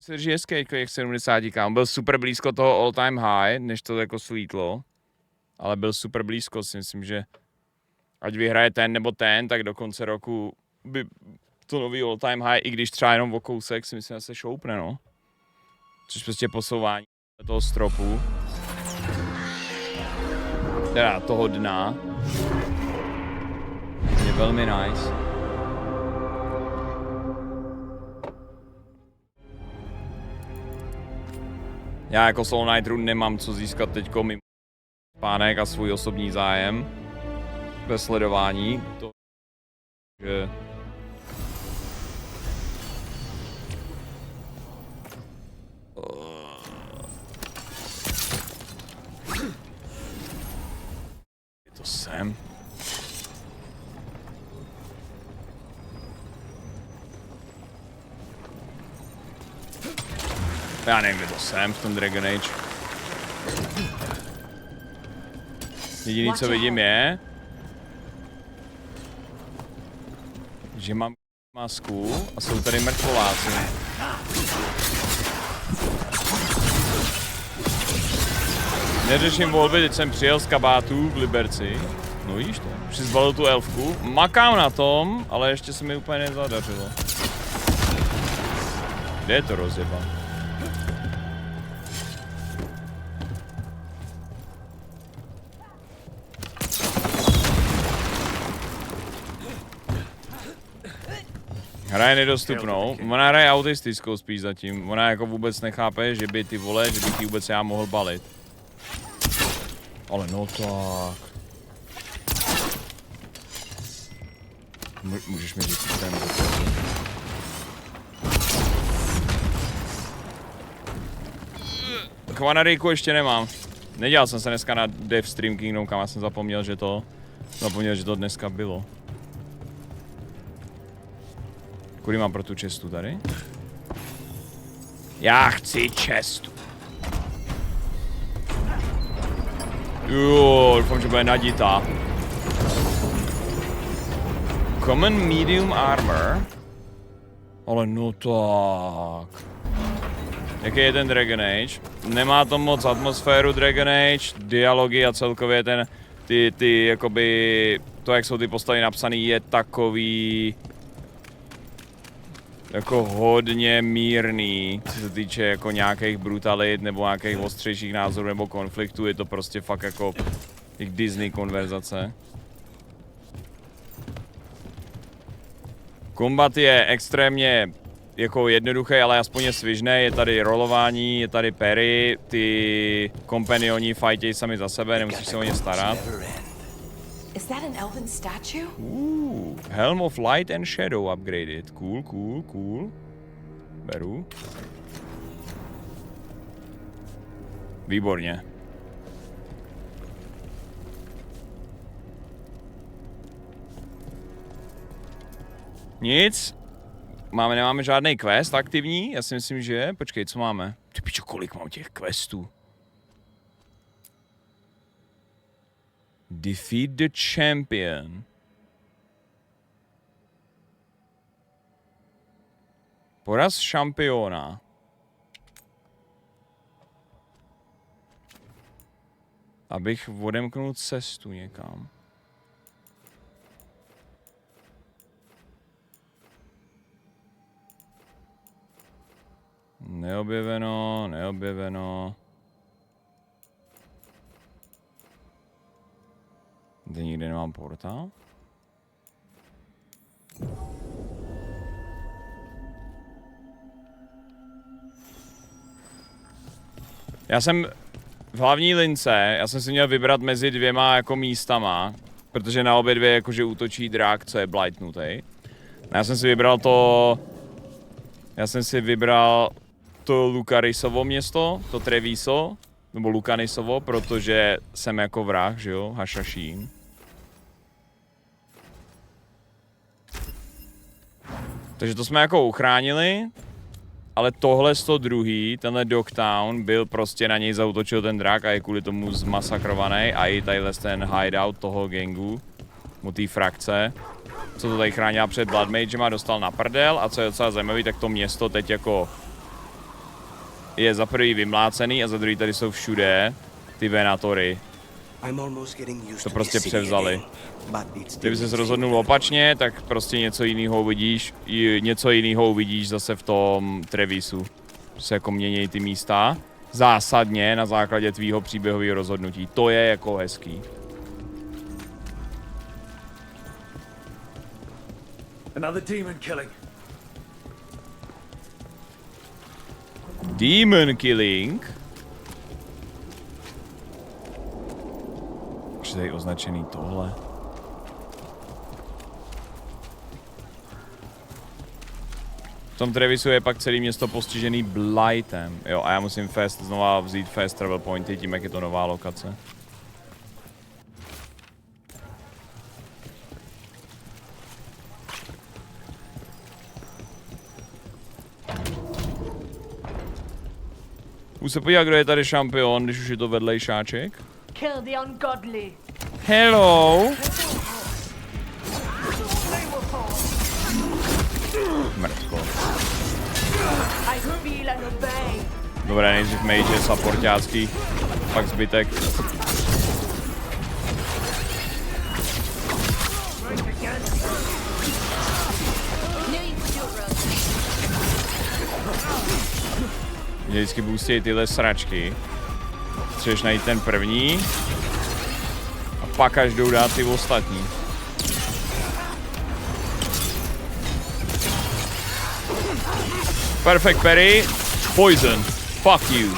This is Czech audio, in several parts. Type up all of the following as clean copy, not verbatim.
Se žije jak 70 kam. Byl super blízko toho all time high, než to jako svítlo. Ale byl super blízko, si myslím, že ať vyhraje ten nebo ten, tak do konce roku by to nový all time high, i když třeba jenom o kousek, si myslím, že se šoupne, no. Což prostě posouvání toho stropu. Teda toho dna. Je velmi nice. Já jako Soul Knightu nemám co získat teďko mimo spánek a svůj osobní zájem ve sledování. To, že je to sem. Já nevím, kde to jsem v tom Dragon Age. Jediný, co vidím je, že mám masku a jsou tady mrtvoláci. Neřeším volby, teď jsem přijel z kabátů v Liberci. No víš to, přizbalil tu elfku. Makám na tom, ale ještě se mi úplně nezadařilo. Kde je to rozjeba? Hraje nedostupnou, ona hraje autistickou spíš zatím, ona jako vůbec nechápe, že by ty vole, že bych ji vůbec já mohl balit. Ale no tak. Můžeš mi říct, že ten Kvanarejku ještě nemám. Nedělal jsem se dneska na Dev Stream Kingdom, kam já jsem zapomněl, že to dneska bylo. Kudy mám pro tu čestu tady? Já chci čestu. Jo, doufám, že bude naditá. Common medium armor. Ale no tak. Jaký je ten Dragon Age? Nemá to moc atmosféru Dragon Age, dialogy a celkově ty jakoby, to jak jsou ty postavy napsaný je takový jako hodně mírný, co se týče jako nějakých brutalit nebo nějakých ostřejších názorů nebo konfliktů, je to prostě fakt jako Disney konverzace. Kombat je extrémně jako jednoduchý, ale aspoň je svižný, je tady rolování, je tady parry, ty kompanioni fightějí sami za sebe, nemusíš se o ně starat. Is that an elven statue? Helm of Light and Shadow upgraded. Cool, cool, cool. Beru. Výborně. Nic. Nemáme žádný quest aktivní? Já si myslím, že... Počkej, co máme? Ty pičo, kolik mám těch questů? Defeat the champion. Poraz šampiona. Abych odemknul cestu někam. Neobjeveno, neobjeveno. Kde nikdy nemám portál? Já jsem v hlavní lince, já jsem si měl vybrat mezi dvěma jako místama, protože na obě dvě jakože útočí drak, co je blightnutej. Já jsem si vybral to Lukarisovo město, to Treviso, nebo Lukanisovo, protože jsem jako vrah, že jo, Hašašín. Takže to jsme jako uchránili, ale tohle z toho druhý, tenhle Dogtown, byl prostě na něj zaútočil ten drak a je kvůli tomu zmasakrovaný a i tadyhle ten hideout toho gangu, mu té frakce. co to tady chránila před Blood Magema, dostal na prdel a co je docela zajímavý, tak to město teď jako je za prvý vymlácený a za druhý tady jsou všude ty venatory. To prostě převzali. Kdyby ses rozhodnul opačně, tak prostě něco jiného uvidíš zase v tom Trevisu. Se jako mění ty místa zásadně na základě tvýho příběhového rozhodnutí. To je jako hezký. Another demon killing. Demon killing? Už je tady označený tohle. V tom Trevisu je pak celé město postižený blightem. Jo, a já musím znova vzít fast travel pointy, tím jak je to nová lokace. Už se podívat, kdo je tady šampion, když už je to vedlejšáček. Kill the ungodly. Hello! Mrtko. I feel and obey. Dobré, nejdřív mage, supportácký, pak zbytek. Vždycky boostějí tyhle sračky. Chceš najít ten první a pak až jdou dát ty ostatní. Perfect parry. Poison. Fuck you.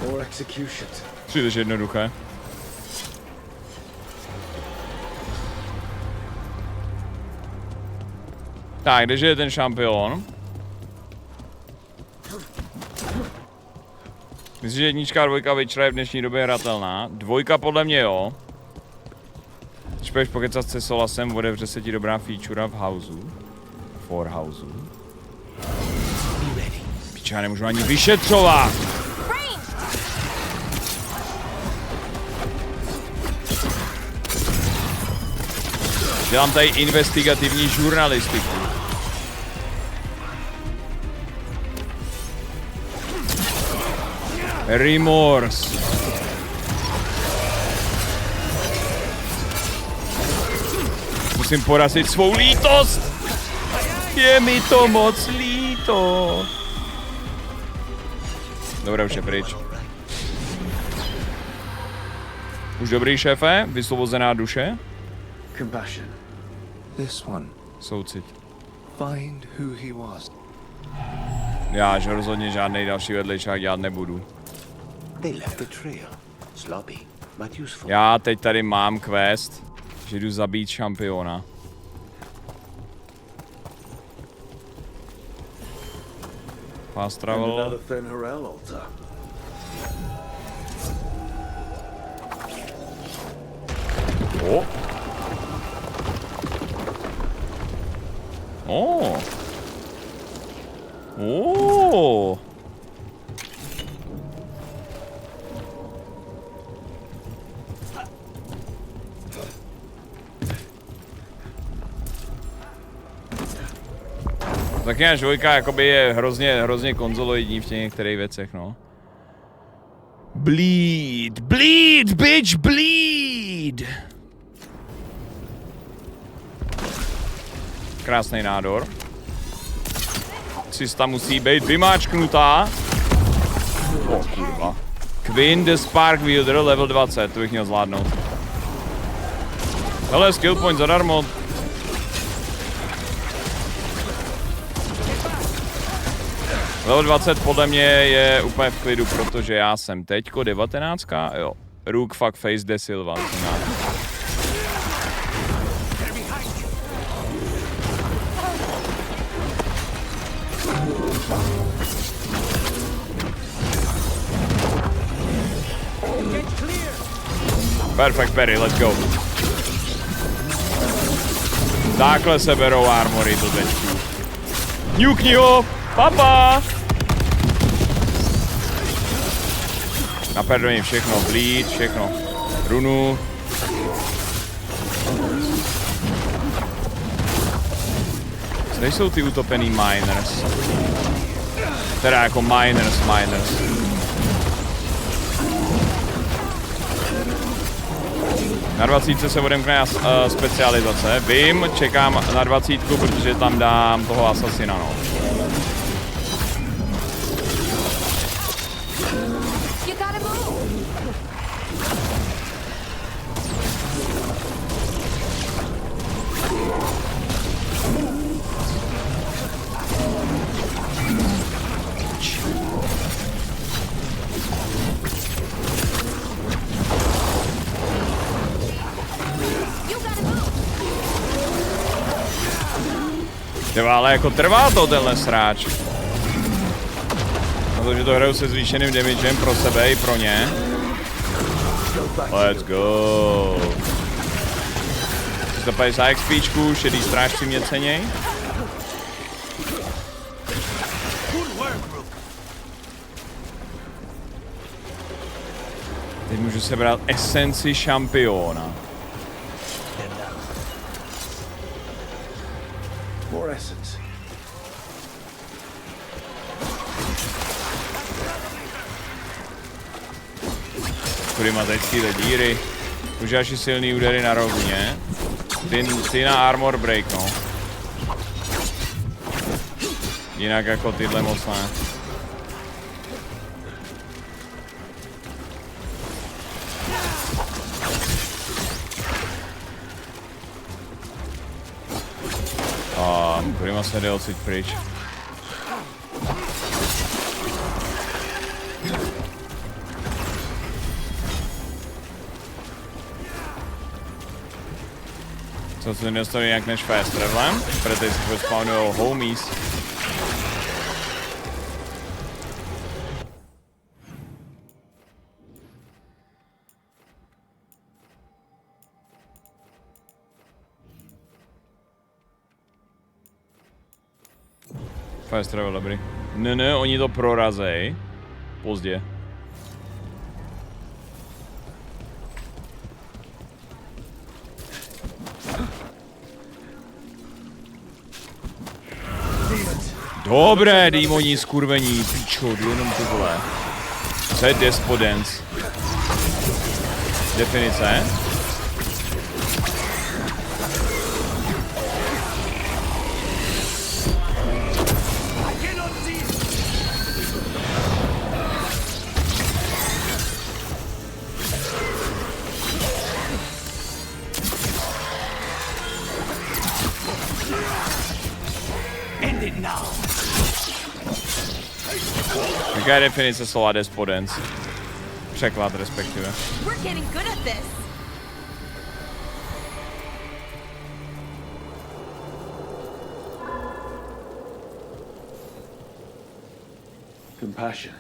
Or executions. Příliš jednoduché. Tak, kdeže je ten šampion? Myslím, že jednička a dvojka Witchera je v dnešní době hratelná. Dvojka podle mě jo. Když půjdeš pokecat se Solasem, odevře se ti dobrá feature v houseu. For houseu. Piče, já nemůžu ani vyšetřovat! Dělám tady investigativní žurnalistiku. Remorse. Musím porazit svou lítost. Je mi to moc líto. Dobré, už je pryč. Už dobrý, šéfe? Vysvobozená duše? Compassion. This one. Soucit. Find who he was. Já že rozhodně žádnej další vedlejšák dělat nebudu. They left the trail. Sloppy, but useful. Já teď tady mám quest, že jdu zabít šampiona. Fast travel. Another Fen'Harel altar. Oh. Oh. Oh. Taky náš dvojka jakoby je hrozně konzoloidní v těch některých věcech, no. Bleed, bleed, bitch, bleed! Krásný nádor. Cista musí být vymáčknutá. O kurva. Quinn the Spark Wielder, level 20, to bych měl zvládnout. Hele, skill point zadarmo. Level 20 podle mě je úplně v klidu, protože já jsem teďko 19, jo. Rook fuck face de Silva. Perfect parry, let's go. Takhle se berou armory, to tečku. Ňukni ho! Papa! Naperdoním všechno, bleed, všechno. Runu. Kde jsou ty utopený miners? Teda jako miners. Na 20 se odemkne specializace. Vím, čekám na 20, protože tam dám toho asasina, no. Ale jako trvá to tenhle sráč. Na to, že to hraju se zvýšeným damagem pro sebe i pro ně. Let's go. 350 XPčku, šedý strážci mě ceněj. Teď můžu sebrat esenci šampiona. More essence. Kudy má teď tyhle díry. Už až silný údery na rovně. Ty na armor break, no. Jinak jako tyhle moc ne. Kurima se jde odsaď pryč. Co se nedostane nějak než fast travelem, protože teď se spawnují homies. Fast travel, dobrý. Ne, oni to prorazej. Pozdě. Dobré, démoni skurvení, pičo, jenom ty vole. Co je Despodence? Definice? Jaká je definice slova Despodence? Překlad respektive. We're getting good at this. Compassion.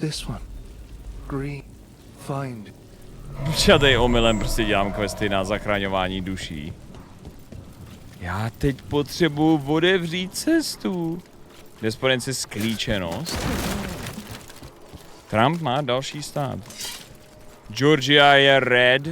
This one. Green. Find. Žádnej omylem prostě dělám questy na zachraňování duší. Já teď potřebuji otevřít cestu. Despodence sklíčenost. Trump má další stát. Georgia je red.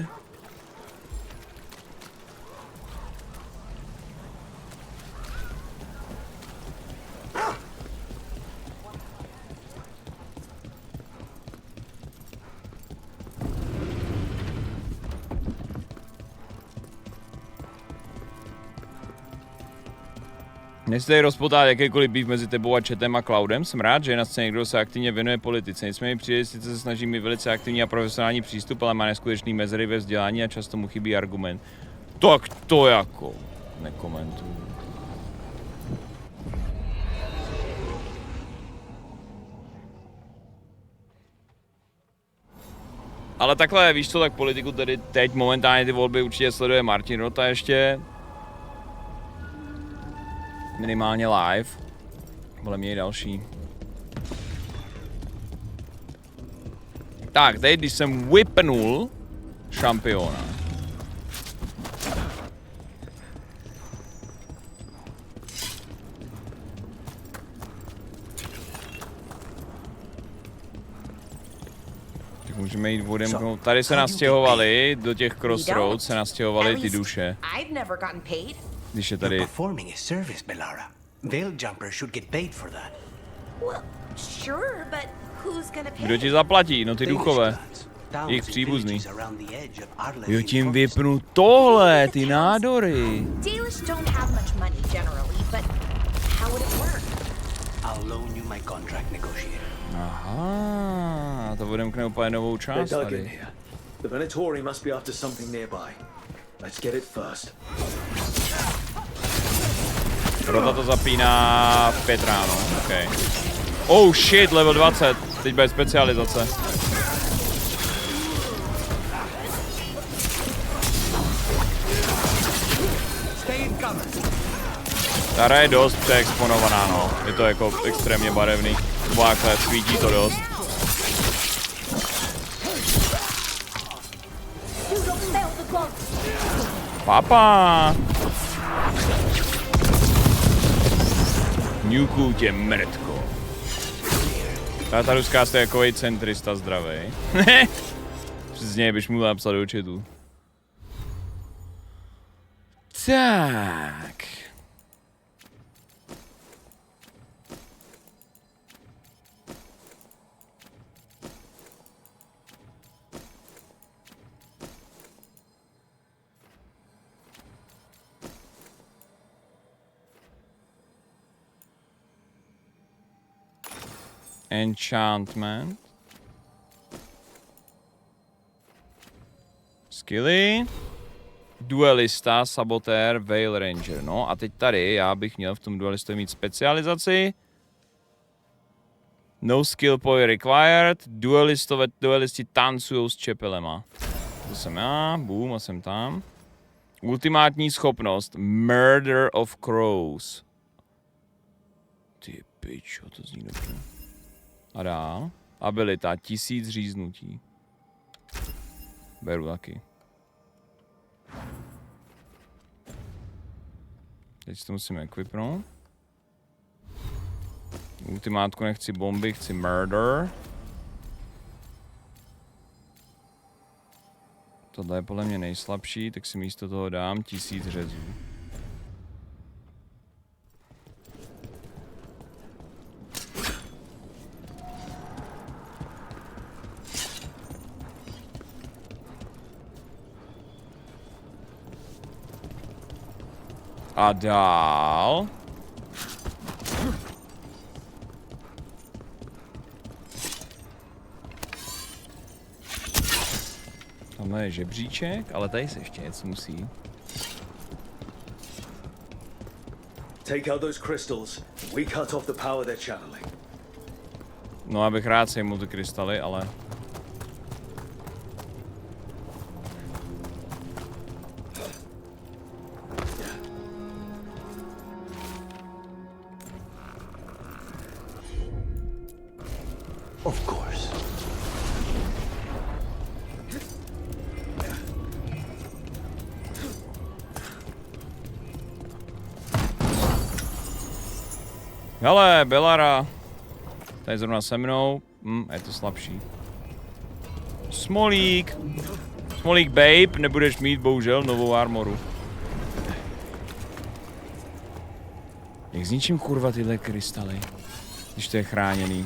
Než se tady rozpotá jakýkoliv býv mezi tebou a chatem a Cloudem, jsem rád, že je na scéně někdo se aktivně věnuje politice. Nicméně přijde, sice se snaží mít velice aktivní a profesionální přístup, ale má neskutečný mezery ve vzdělání a často mu chybí argument. Tak to jako nekomentuju. Ale takhle, víš co, tak politiku tedy teď momentálně ty volby určitě sleduje Martin Rota ještě. Minimálně live. Podle mě je další. Tak, teď když jsem whipnul šampiona. Tak můžeme jít odemknout. Tady se nastěhovali, do těch crossroads se nastěhovali ty duše. I've never gotten paid. Když je You're tady... performing a service, Belara. Veil jumpers should get paid for that. Well, sure, but who's gonna pay? Kdo ti zaplatí? No ty duchové. Lands, Jejich towns and příbuzný. villages around the edge of Arle's Jo, tím forest. vypnu tohle, ty nádory. Dealers don't have much money generally, but how would it work? I'll loan you my contract negotiator. Aha, to odemkne úplně novou část They're dug in tady. here. The Venatori must be after something nearby. Let's get it first. Proto to zapíná v 5 ráno, okay. Oh shit, level 20, teď bude specializace. Ta hra je dost přeexponovaná, no. Je to jako extrémně barevný. Takhle svítí to dost. Papa! Ňuku tě mrtko. Ta ruská jste jako centrista zdravej. Přes něj byš mu napsat do chatu. Tak. Enchantment. Skilly. Duelista, sabotér, Veil Ranger. No a teď tady já bych měl v tom duelistovi mít specializaci. No skill point required. Duelisti tancujou s čepelema. To jsem já, boom, a jsem tam. Ultimátní schopnost. Murder of Crows. Ty pičo, to zní dobře. A dál. Abilita, 1000 říznutí. Beru taky. Teď si to musíme equipnout. Ultimátku nechci bomby, chci murder. Tohle je podle mě nejslabší, tak si místo toho dám 1000 řezů. A dál. Tamhle je žebříček, ale tady se ještě něco musí. Take out those crystals. We cut off the power they're channeling. No, abych rád sejmul ty krystaly, ale... Of course. Hele, Belara. Tady zrovna se mnou. Je to slabší. Smolík. Smolík, babe, nebudeš mít bohužel novou armoru. Jak zničím kurva tyhle krystaly, když to je chráněný.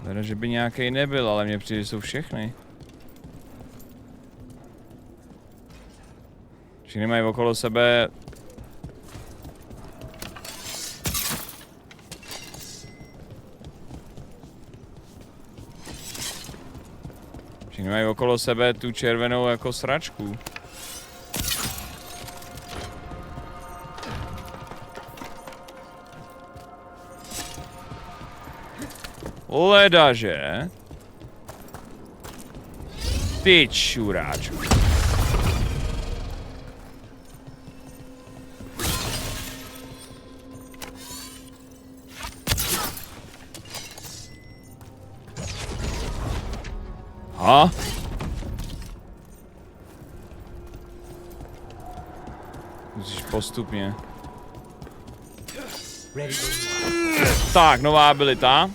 Teda, že by nějaký nebyl, ale mně přijde, že jsou všechny. Všichni mají okolo sebe... Všichni mají okolo sebe tu červenou jako sračku. Ledaže. Ty čuráčku. A? Musíš postupně. Tak, nová abilita.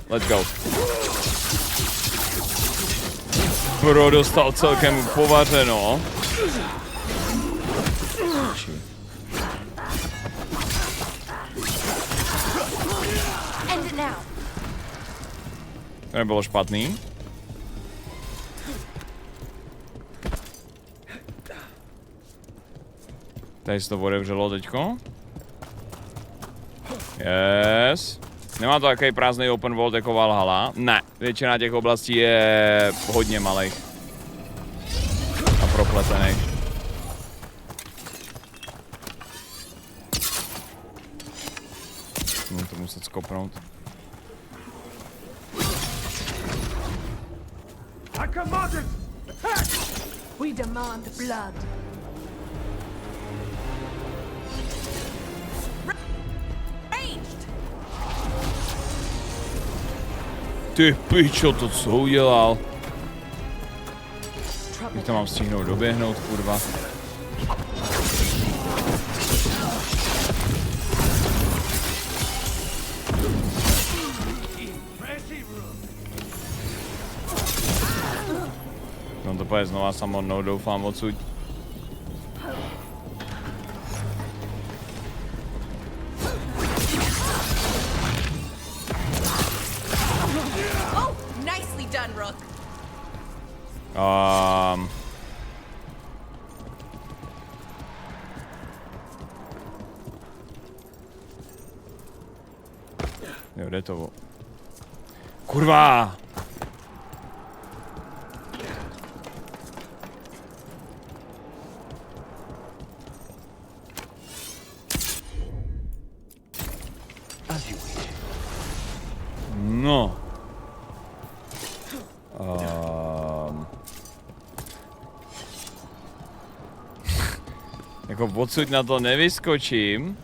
Let's go. Bro dostal celkem povařeno. End it now. To nebylo špatný. Tady se to otevřelo teďko. Yes. Nemá to takový prázdný open world jako Valhalla. Ne, většina těch oblastí je hodně malých. A propletených. Můžu to muset skopnout. We demand blood. Ranged. Ty pičo, to co udělal? Jak to mám stihnout doběhnout, kurva? No to pojď znova samotnou, doufám odsud. Oh, nicely done, Rook. Jo, jde to. Kurva! No. Jako odsud na to nevyskočím.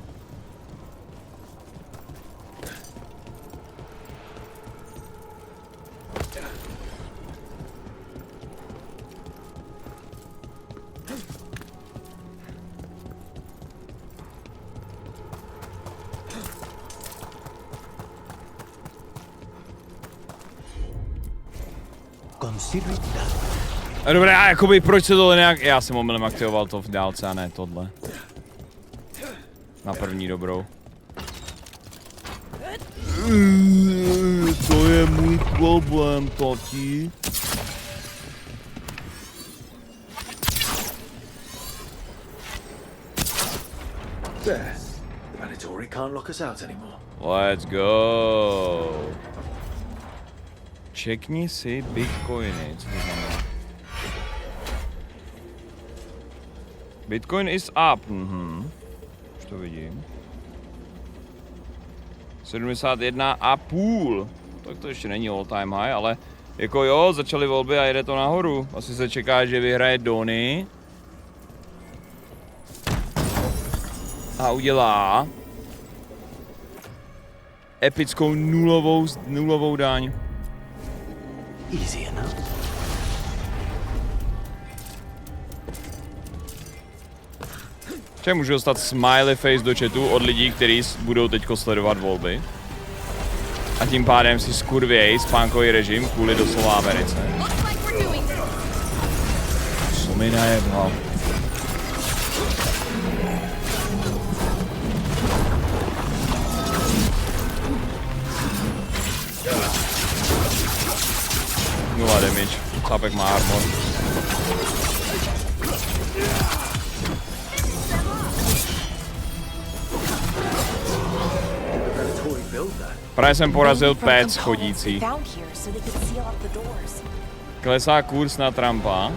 Consider it done. Dobré, a jakoby proč se tohle nějak... Já jsem omylem aktivoval to v dálce a ne tohle. Na první dobrou. To je můj problém, tati. There. The Mandatory can't lock us out anymore. Let's go. Čekni si bitcoiny, co to znamená? Bitcoin is up, už to vidím. 71,5. Tak to ještě není all time high, ale jako jo, začaly volby a jede to nahoru. Asi se čeká, že vyhraje Donny. A udělá epickou nulovou daň. Easy enough. Že můžu dostat smiley face do chatu od lidí, kteří budou teďko sledovat volby. A tím pádem si skurvěj spánkový režim kvůli doslova Americe. Looks like we're doing this. Co mi najebal. Nula damage. Cápek má armor. Právě jsem porazil pec chodící. Klesá kurz na Trumpa.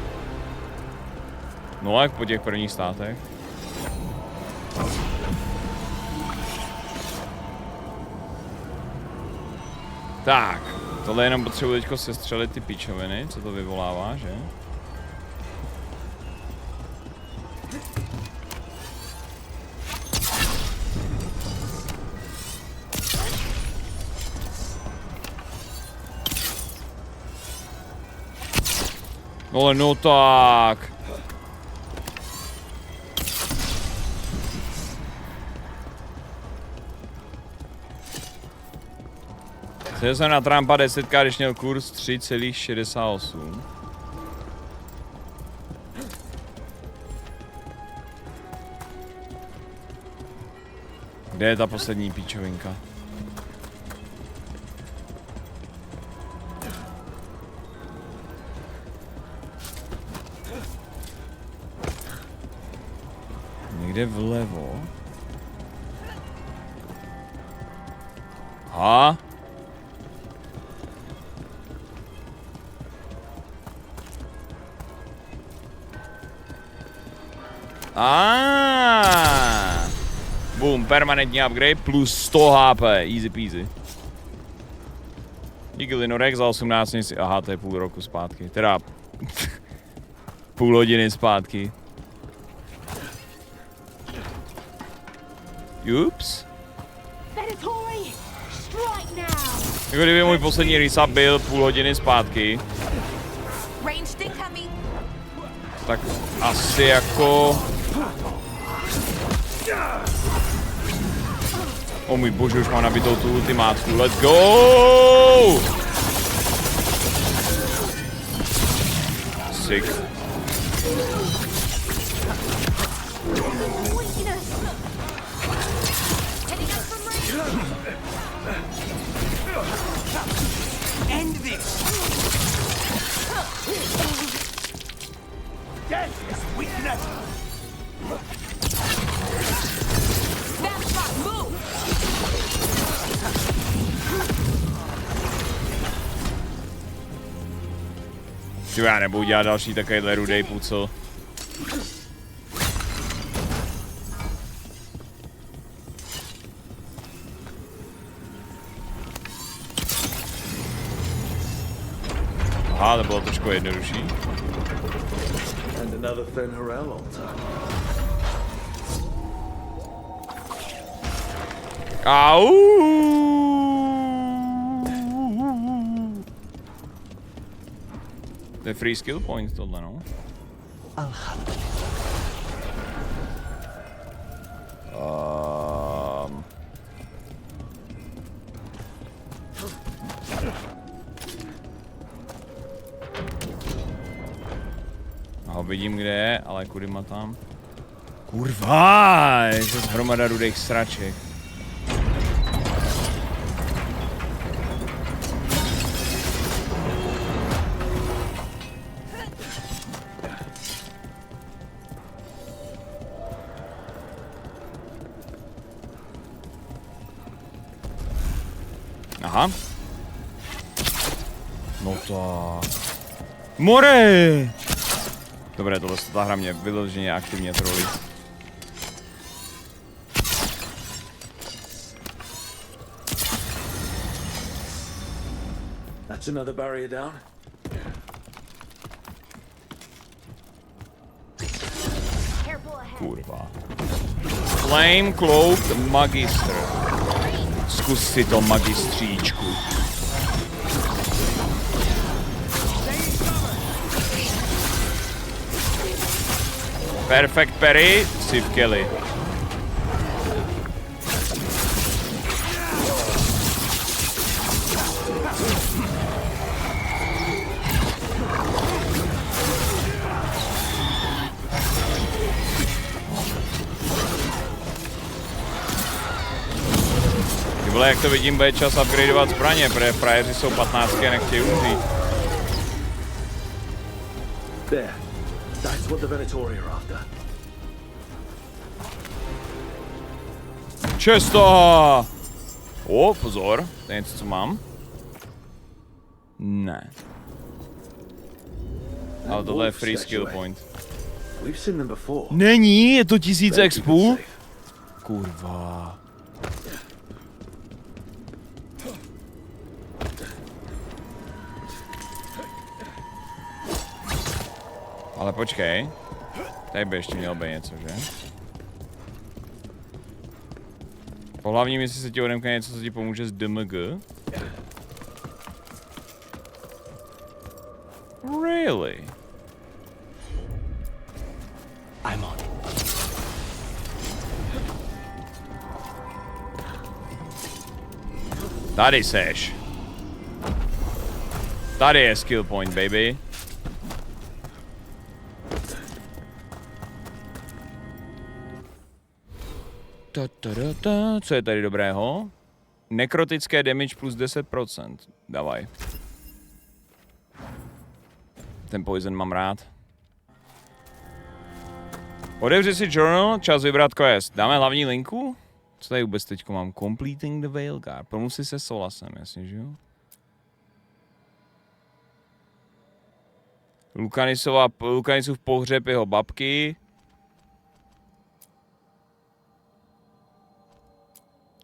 No jak po těch prvních státech. Tak, tohle jenom potřebuji teďko sestřelit ty pičoviny, co to vyvolává, že? Ale no tak. Chtěl jsem na Trumpa 10, když měl kurz 3,68. Kde je ta poslední píčovinka? Někde vlevo. Aha. Boom, permanentní upgrade plus 100 HP, easy peasy. Díky Linorek za 18 měsíc, aha, to je půl roku zpátky, teda půl hodiny zpátky. Ups. Jako kdyby můj poslední resub byl půl hodiny zpátky, tak asi jako... O můj bože, už mám nabitou tu ultimátku, let's go! Sick. End this! Death is weakness! Já nebudu dělat další takovýhle rudej pucl. Aha, to bylo trošku jednodušší. And another Fen'Harel altar. Au! To je free skill point tohle, no. Aha, vidím, kde je, ale kudy má tam. Kurva, je to hromada rudých sraček. Aha. No tak. More! Dobré, tohle ta hra mě vyloženě aktivně trolí. That's another barrier down. Kurva. Flame Cloaked Magister. Zkus si to, magistříčku. Perfect parry, si v keli. Ty vole, jak to vidím, bude čas upgradeovat zbraně, protože frajeři jsou 15 a nechtějí umřít. There. That's what the Venatori are after. Često! O, pozor, to je něco, co mám. Ne. Ale tohle je free skill point. We've seen them before. Není, je to 1000 expů? Kurva. Ale počkej. Tady by ještě mělo být něco, že? Po hlavním, jestli se ti odemkne něco, co ti pomůže z DMG. Really? I'm on. Tady seš. Tady je skill point, baby. Co je tady dobrého? Nekrotické damage plus 10%. Davaj. Ten poison mám rád. Otevři si journal, čas vybrat quest. Dáme hlavní linku? Co tady vůbec teďko mám? Completing the Veilguard. Promluv se Solasem, jasně, že jo? Lukanisův pohřeb jeho babky.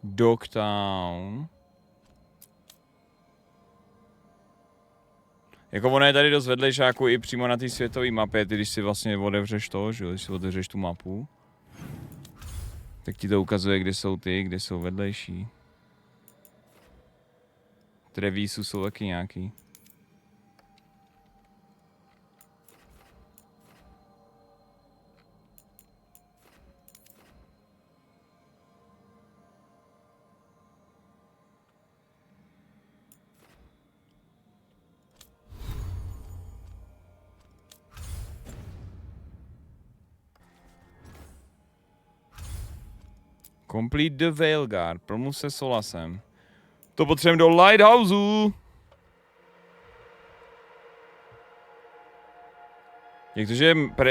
Dogtown. Jako ono je tady dost vedlejšáku i přímo na té světové mapě, když si vlastně otevřeš to, že když si otevřeš tu mapu, tak ti to ukazuje, kde jsou ty, kde jsou vedlejší. Trevísu jsou taky nějaký. Complete the Veilguard. Promluv se Solasem. To potřebujeme do Lighthouseu.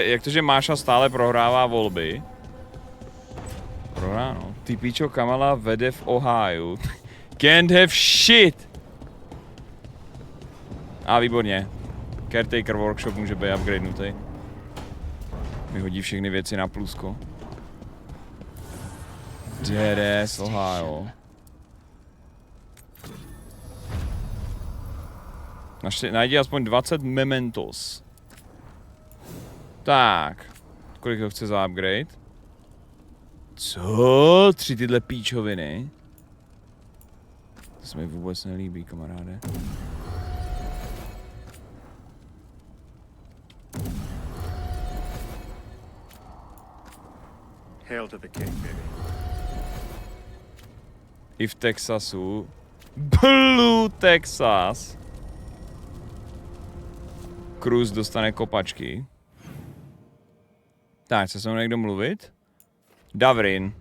Jak to, že Máša stále prohrává volby? Prohrá, no. Ty píčo, Kamala vede v Ohio. Can't have shit. Výborně. Caretaker workshop může být upgradenutý. Vyhodí všechny věci na plusko. Deadass Ohio. Najdi aspoň 20 mementos. Tak. Kolik ho chce za upgrade? Co? 3 tyhle píčoviny? To se mi vůbec nelíbí, kamaráde. Hail to the king, baby. I v Texasu. Blue Texas. Cruz dostane kopačky. Tak, chce se mnou někdo mluvit? Davrin.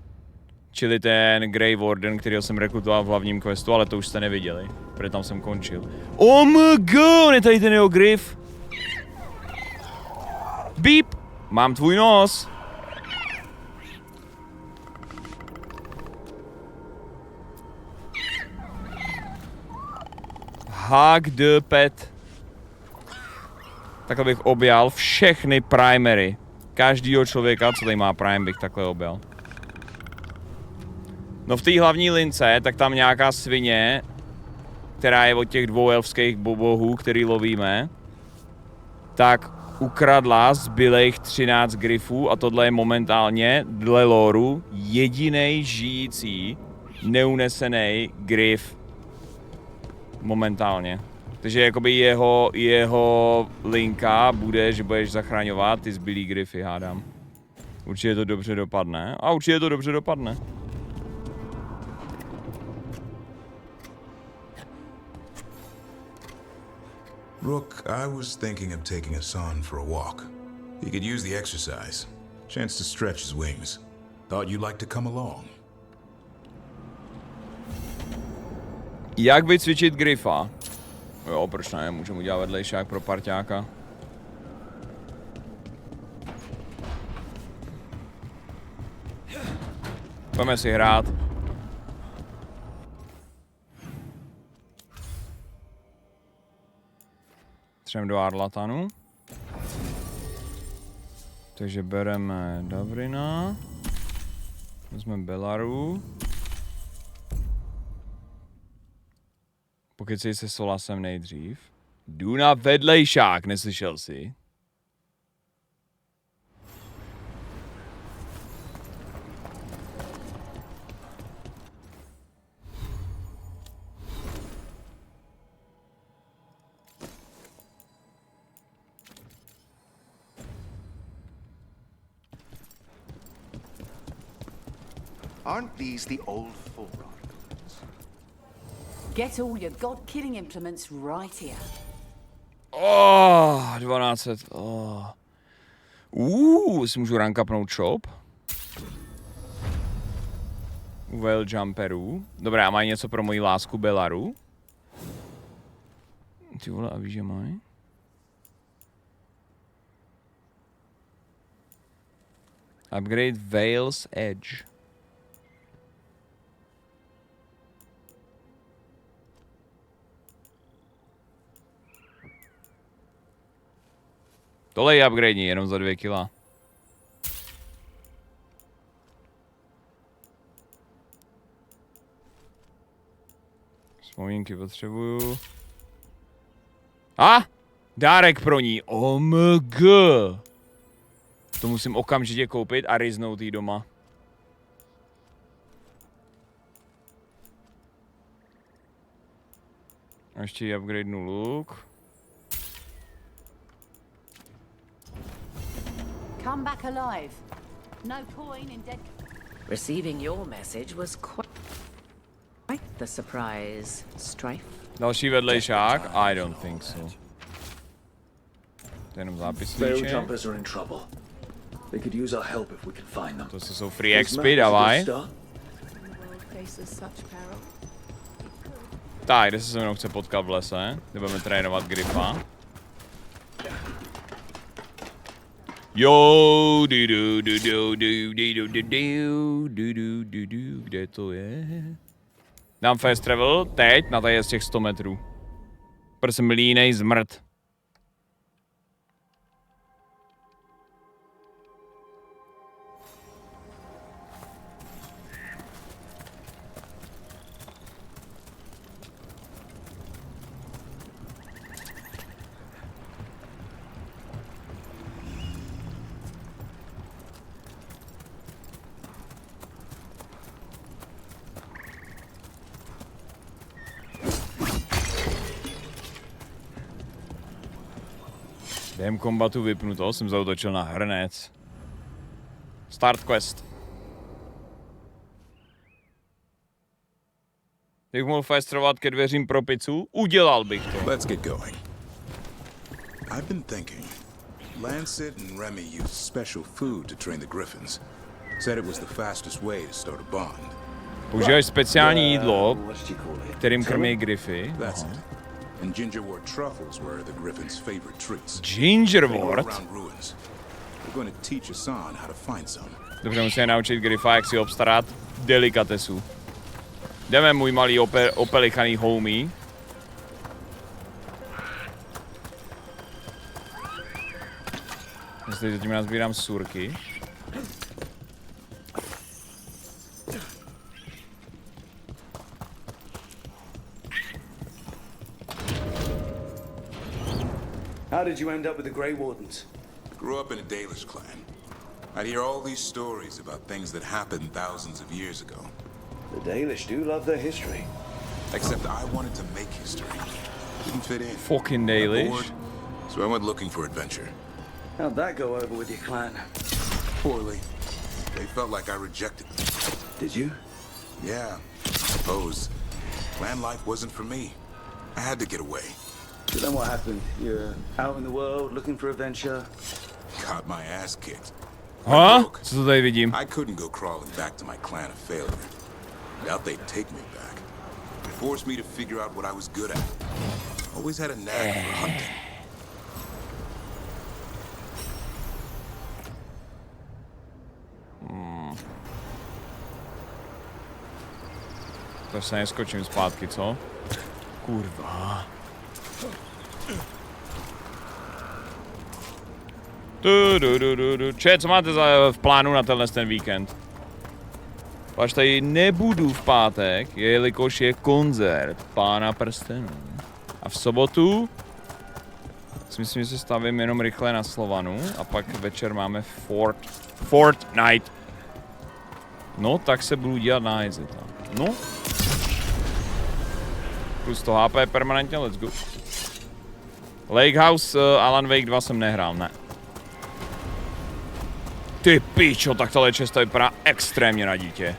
Čili ten Grey Warden, kterýho jsem rekrutoval v hlavním questu, ale to už jste neviděli, protože tam jsem končil. OMG, on je tady ten jeho Griff. Beep. Mám tvůj nos. Hug the pet. Takhle bych objal všechny primery. Každýho člověka, co tady má prime, bych takhle objal. No v té hlavní lince, tak tam nějaká svině, která je od těch 2 elfských bohů, který lovíme, tak ukradla zbylejch 13 griffů a tohle je momentálně, dle lóru, jedinej žijící, neunesený griff momentálně. Takže jakoby jeho linka bude, že budeš zachraňovat ty zbylý griffy, hádám. Určitě to dobře dopadne. A určitě to dobře dopadne. Rook, I was thinking of taking Hassan for a walk. He could use the exercise. Chance to stretch his wings. Thought you'd like to come along. Jak vycvičit Griffa? Jo, proč ne? Můžeme udělat vedlejšák pro parťáka. Pojďme si hrát. Třem do Arlatanu. Takže bereme Davrina. Vezmeme Belaru. Pokecej se Solasem nejdřív. Jdu na vedlejšák, neslyšel jsi? Aren't these the old forearms? Get all your god-killing implements right here. 1200. Si můžu rankapnout shop. U Veil Jumperů. Dobré, a mají něco pro moji lásku Belaru? Ty vole, a víš, že mají? Upgrade Veil's Edge. Tohle je upgrade jenom za 2 kila. Vzpomínky potřebuju. Dárek pro ní. OMG. To musím okamžitě koupit a riznout jí doma. A ještě jí upgradenu look. Come back alive. No coin in dead. Receiving your message was quite the surprise. Strife. Další vedlejšák? I don't think so. To je jenom zápisníček. Veil jumpers are in trouble. They could use our help if we can find them. To jsou free XP, dávaj. Faces such peril. Tak, kde se se mnou chce potkat v lese? Kde budeme trénovat Griffa. Jo, kde to je? Dám fast travel teď na tady z těch 100 metrů. Prostě línej zmrt. Během kombatu vypnuto, jsem zautočil na hrnec. Start quest. Kdybych mohl fastrovat ke dveřím pro pizzu, udělal bych to. Let's get going. I've been thinking. Lancet and Remy used special food to train the Griffins. Said it was the fastest way to start a bond. Používají speciální jídlo, kterým krmí Griffy. That's it. And gingerwort truffles were the Griffins' favorite treats. Gingerwort? We're going to teach Asan how to find some. Dobře, musíme naučit Griffa, jak si obstarat delikatesu. Jdeme, můj malý opelichaný homie. Jestli zatím nazbírám surky. How did you end up with the Grey Wardens? Grew up in a Dalish clan. I'd hear all these stories about things that happened thousands of years ago. The Dalish do love their history. Except I wanted to make history. Didn't fit in. Fucking Dalish. Bored, so I went looking for adventure. How'd that go over with your clan? Poorly. They felt like I rejected them. Did you? Yeah, I suppose. Clan life wasn't for me. I had to get away. So then what happened? You're out in the world looking for adventure? Got my ass kicked. Co to tady vidím? I couldn't go crawling back to my clan of failure. Doubt they'd take me back. They forced me to figure out what I was good at. Always had a knack for hunting. To se neskočím zpátky, co? Kurva. Co máte v plánu na ten víkend? Až tady nebudu v pátek, jelikož je koncert Pána prstenů. A v sobotu si myslím, že se stavím jenom rychle na Slovanu a pak večer máme Fortnite. No, tak se budu dělat na hajzeta. No. Plus 100 HP permanentně, let's go. Lake House, Alan Wake 2 jsem nehrál, ne. Ty pičo, tak tahle česta vypadá extrémně na dítě.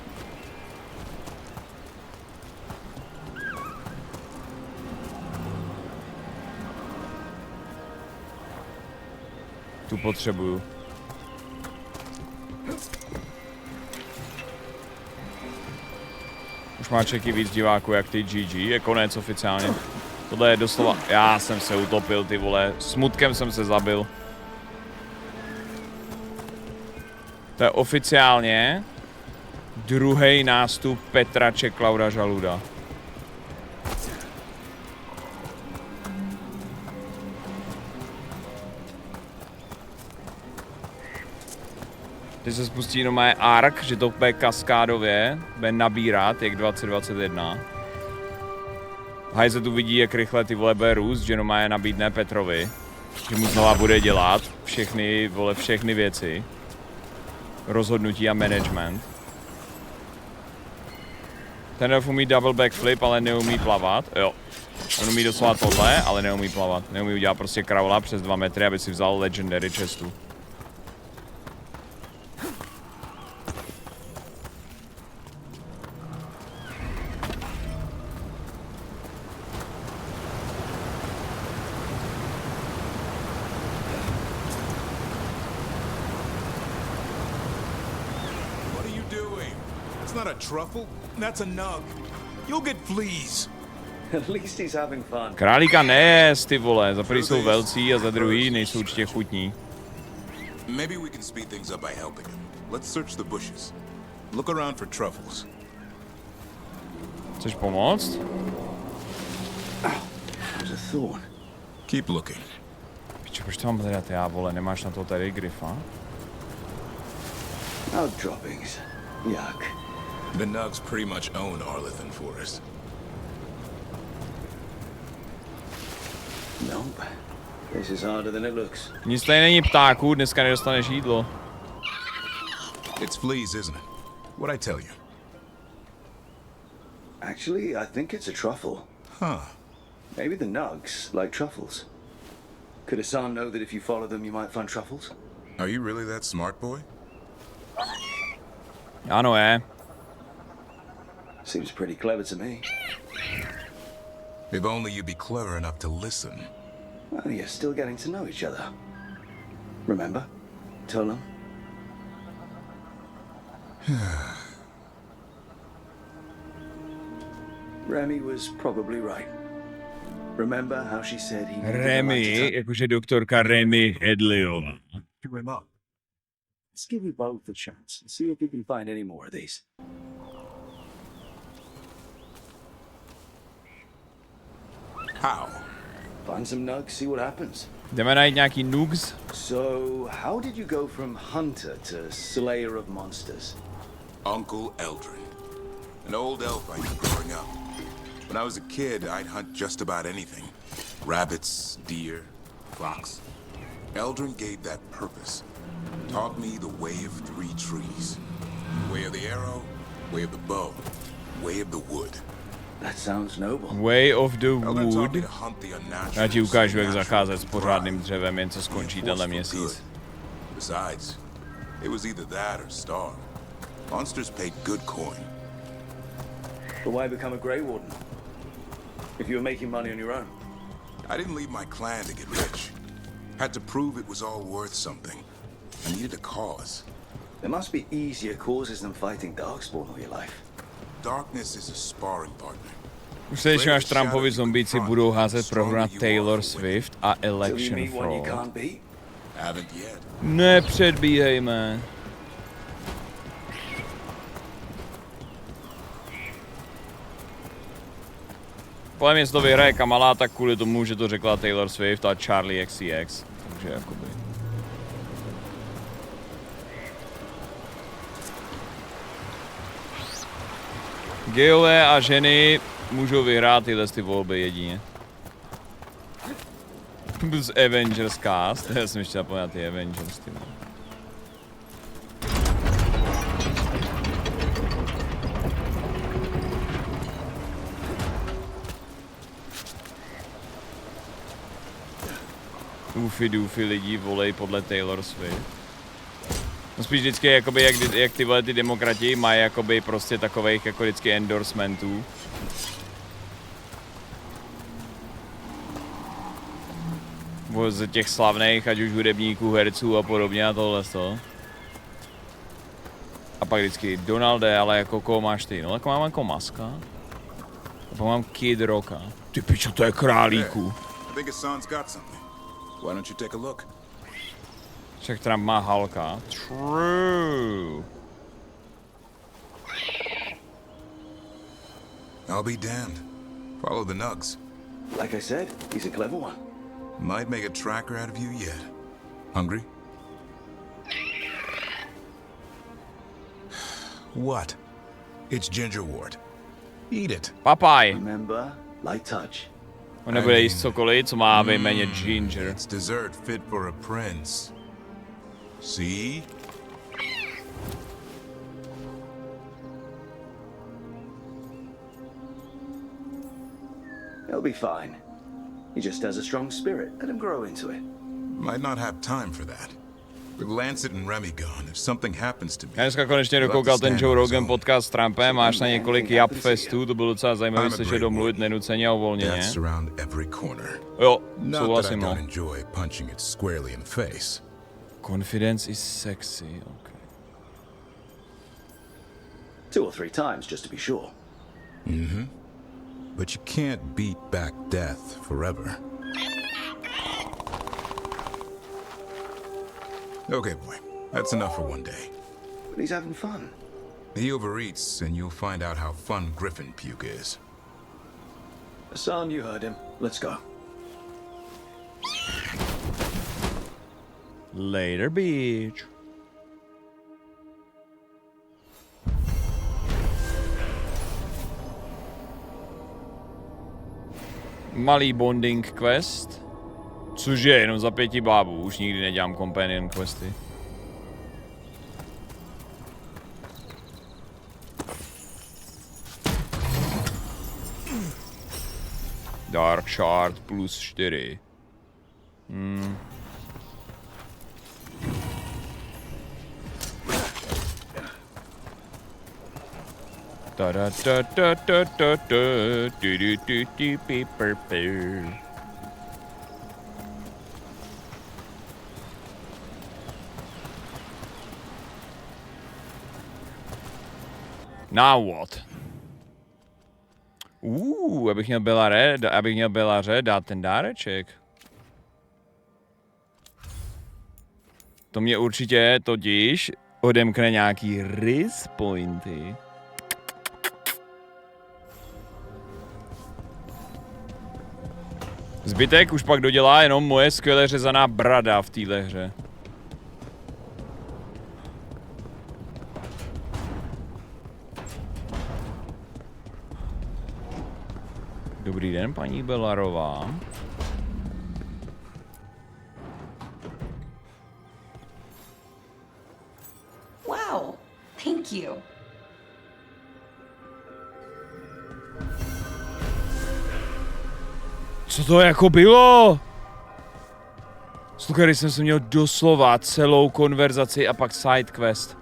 tu potřebuju. Už má čeky víc diváků jak ty GG, je konec oficiálně. Tohle je doslova, já jsem se utopil, ty vole, smutkem jsem se zabil. To je oficiálně druhý nástup Petra Čeklauda Žaluda. Teď se spustí jenom moje ark, že to bude kaskádově, bude nabírat, jak 2021. Haj se tu vidí, jak rychle ty vole bude růst, že jenom je nabídne Petrovi. Že mu znova bude dělat všechny věci. Rozhodnutí a management. Ten umí double backflip, ale neumí plavat. Jo. On umí doslova tohle, ale neumí plavat. Neumí udělat prostě kravla přes 2 metry, aby si vzal legendary chestu. Not a truffle, that's a nug. You'll get fleas. At least he's having fun. Králíka nejez, ty vole. Za prvý jsou velcí a za druhý nejsou určitě chutní. Maybe we can speed things up by helping him. Let's search the bushes. Look around for truffles. Chceš pomoct? There's a thorn. Keep looking. Piče, proč to mám hledat já, vole? Nemáš na to tady Griffa? Outdroppings. Yuck. The nugs pretty much own Arlithan Forest. Nope. This is harder than it looks. Nic tady není ptáků, dneska nedostaneš jídlo. It's fleas, isn't it? What'd I tell you? Actually, I think it's a truffle. Huh. Maybe the nugs, like truffles. Could Hassan know that if you follow them, you might find truffles? Are you really that smart, boy? Ano, je. Seems pretty clever to me. If only you'd be clever enough to listen. Well, you're still getting to know each other. Remember? Tell them. Remy was probably right. Remember how she said he... Remy, jakože doktorka Remy Hedleyová. Chew him up. Let's give you both a chance and see if you can find any more of these. How? Find some nugs, see what happens. Jdeme najít nějaký nugs? So, how did you go from hunter to slayer of monsters? Uncle Eldrin. An old elf I knew growing up. When I was a kid, I'd hunt just about anything. Rabbits, deer, fox. Eldrin gave that purpose. Taught me the way of 3 trees. The way of the arrow, way of the bow, way of the wood. That sounds noble. Way of the Eldrin taught Wood. me to hunt the unnatural. Já ti ukážu, jak zacházet s and pořádným thrive. dřevem, jen co skončí tenhle měsíc. Besides, it was either that or starve. Monsters paid good coin. But why become a Grey Warden? If you were making money on your own. I didn't leave my clan to get rich. Had to prove it was all worth something. I needed a cause. There must be easier causes than fighting Darkspawn all your life. Darkness is a sparring partner. Už se ještě až Trumpovi zombíci budou házet prohru na Taylor Swift a Till you Election meet one you Fraud. can't beat. Haven't yet. Nepředbíhejme. Podle mě, jestli to vyhraje Kamala, tak kvůli tomu, že to řekla Taylor Swift a Charlie XCX. Takže jakoby... Gejové a ženy můžou vyhrát tyhle ty volby jedině. Z Avengers cast, já jsem ještě zapomněl ty Avengers, ty vole. Doofy lidí volej podle Taylor Swift. No spíš vždycky jakoby, jak tyhle ty demokrati mají jakoby prostě takových jako vždycky endorsementů. z těch slavných, ať už hudebníků, herců a podobně a tohle to. A pak vždycky Donalde, ale jako koho máš ty? No tak mám jako Maska. A pak mám Kid Rocka. Ty pičo, to je králíku. Však Trump má Hulka. True. I'll be damned. Follow the nugs. Like I said, he's a clever one. Might make a tracker out of you yet. Hungry? What? It's gingerwort. Eat it. Papaj. Remember, light touch. On nebude jíst cokoliv, co má vyjméně ginger. It's dessert fit for a prince. See? He'll be fine. He just has a strong spirit. Let him grow into it. Might not have time for that. With Lancet and Remy gone, if something happens to me... Já dneska konečně dokoukal ten Joe Rogan podcast s Trumpem, máš na několik Jap festů, to bylo docela zajímavé slyšet domluvit nenuceně a uvolněně. Jo, souhlasím, no. Confidence is sexy, ok. 2 or 3 times, just to be sure. Mm-hmm. But you can't beat back death forever. Okay, boy. That's enough for one day. But he's having fun. He overeats, and you'll find out how fun Griffin puke is. Hassan, you heard him. Let's go. Later, beach. Malý bonding quest. Což je jenom za 5 bábů, už nikdy nedělám companion questy. Dark Shard plus 4. Da da da da da da da do do do beeper bear. Now what? Abych měl Belaře dát ten dáreček. To mě určitě totiž odemkne nějaký risk pointy. Zbytek už pak dodělá jenom moje skvěle řezaná brada v téhle hře. Dobrý den, paní Belarová. Wow, thank you. Co to jako bylo? Sluchaj, jsem si měl doslova celou konverzaci a pak side quest.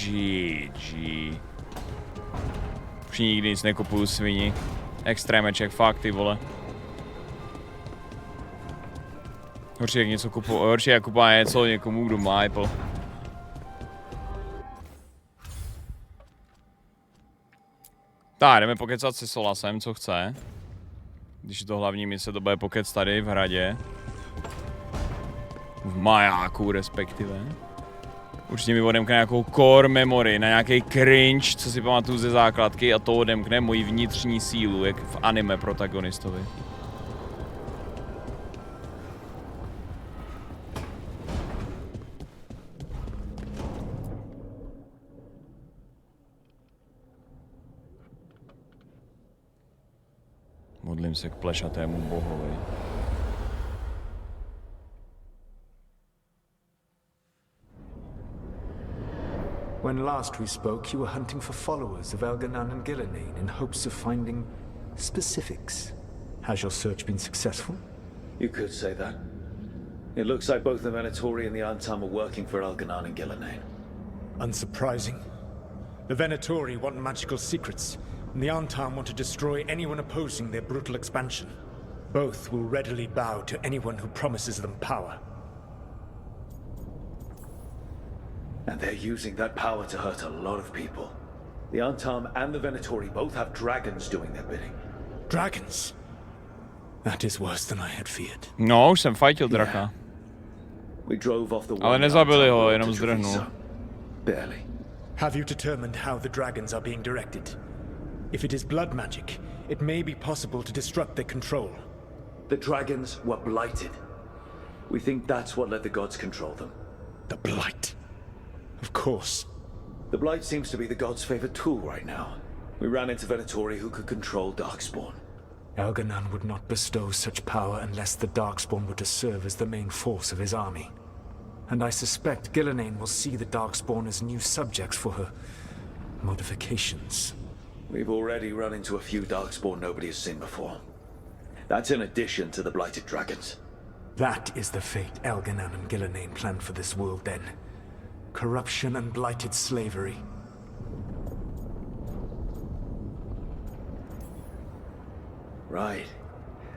GG. Už nikdy nic nekupuju svini. Extrémeček, fakt ty vole. Horší jak něco kupu, horší jak kupá něco někomu, kdo má Apple. Tak, jdeme pokecat se Solasem, co chce. Když je to hlavní mise, to bude pokec tady v hradě. V majáku respektive. Určitě mi odemkne nějakou core memory na nějaký cringe, co si pamatuju ze základky, a to odemkne moji vnitřní sílu, jak v anime protagonistovi. Modlím se k plešatému bohovi. When last we spoke, you were hunting for followers of Elganan and Gillenane in hopes of finding specifics. Has your search been successful? You could say that. It looks like both the Venatori and the Antam are working for Elganan and Gillenane. Unsurprising. The Venatori want magical secrets. and the Antam want to destroy anyone opposing their brutal expansion. Both will readily bow to anyone who promises them power. And they're using that power to hurt a lot of people. The Antam and the Venatori both have dragons doing their bidding. Dragons? That is worse than I had feared. No, už jsem fightil draka. We drove off the Ale nezabili ho, Antam jenom to zdrhnul. Treviso. Barely. Have you determined how the dragons are being directed? If it is blood magic, it may be possible to disrupt their control. The dragons were blighted. We think that's what let the gods control them. The Blight. Of course. The blight seems to be the gods' favorite tool right now. We ran into Venatori who could control Darkspawn. Elganon would not bestow such power unless the Darkspawn were to serve as the main force of his army. And I suspect Gillenane will see the Darkspawn as new subjects for her modifications. We've already run into a few Darkspawn nobody has seen before. That's in addition to the blighted dragons. That is the fate Elganon and Gillenane planned for this world then. Corruption and blighted slavery. Right.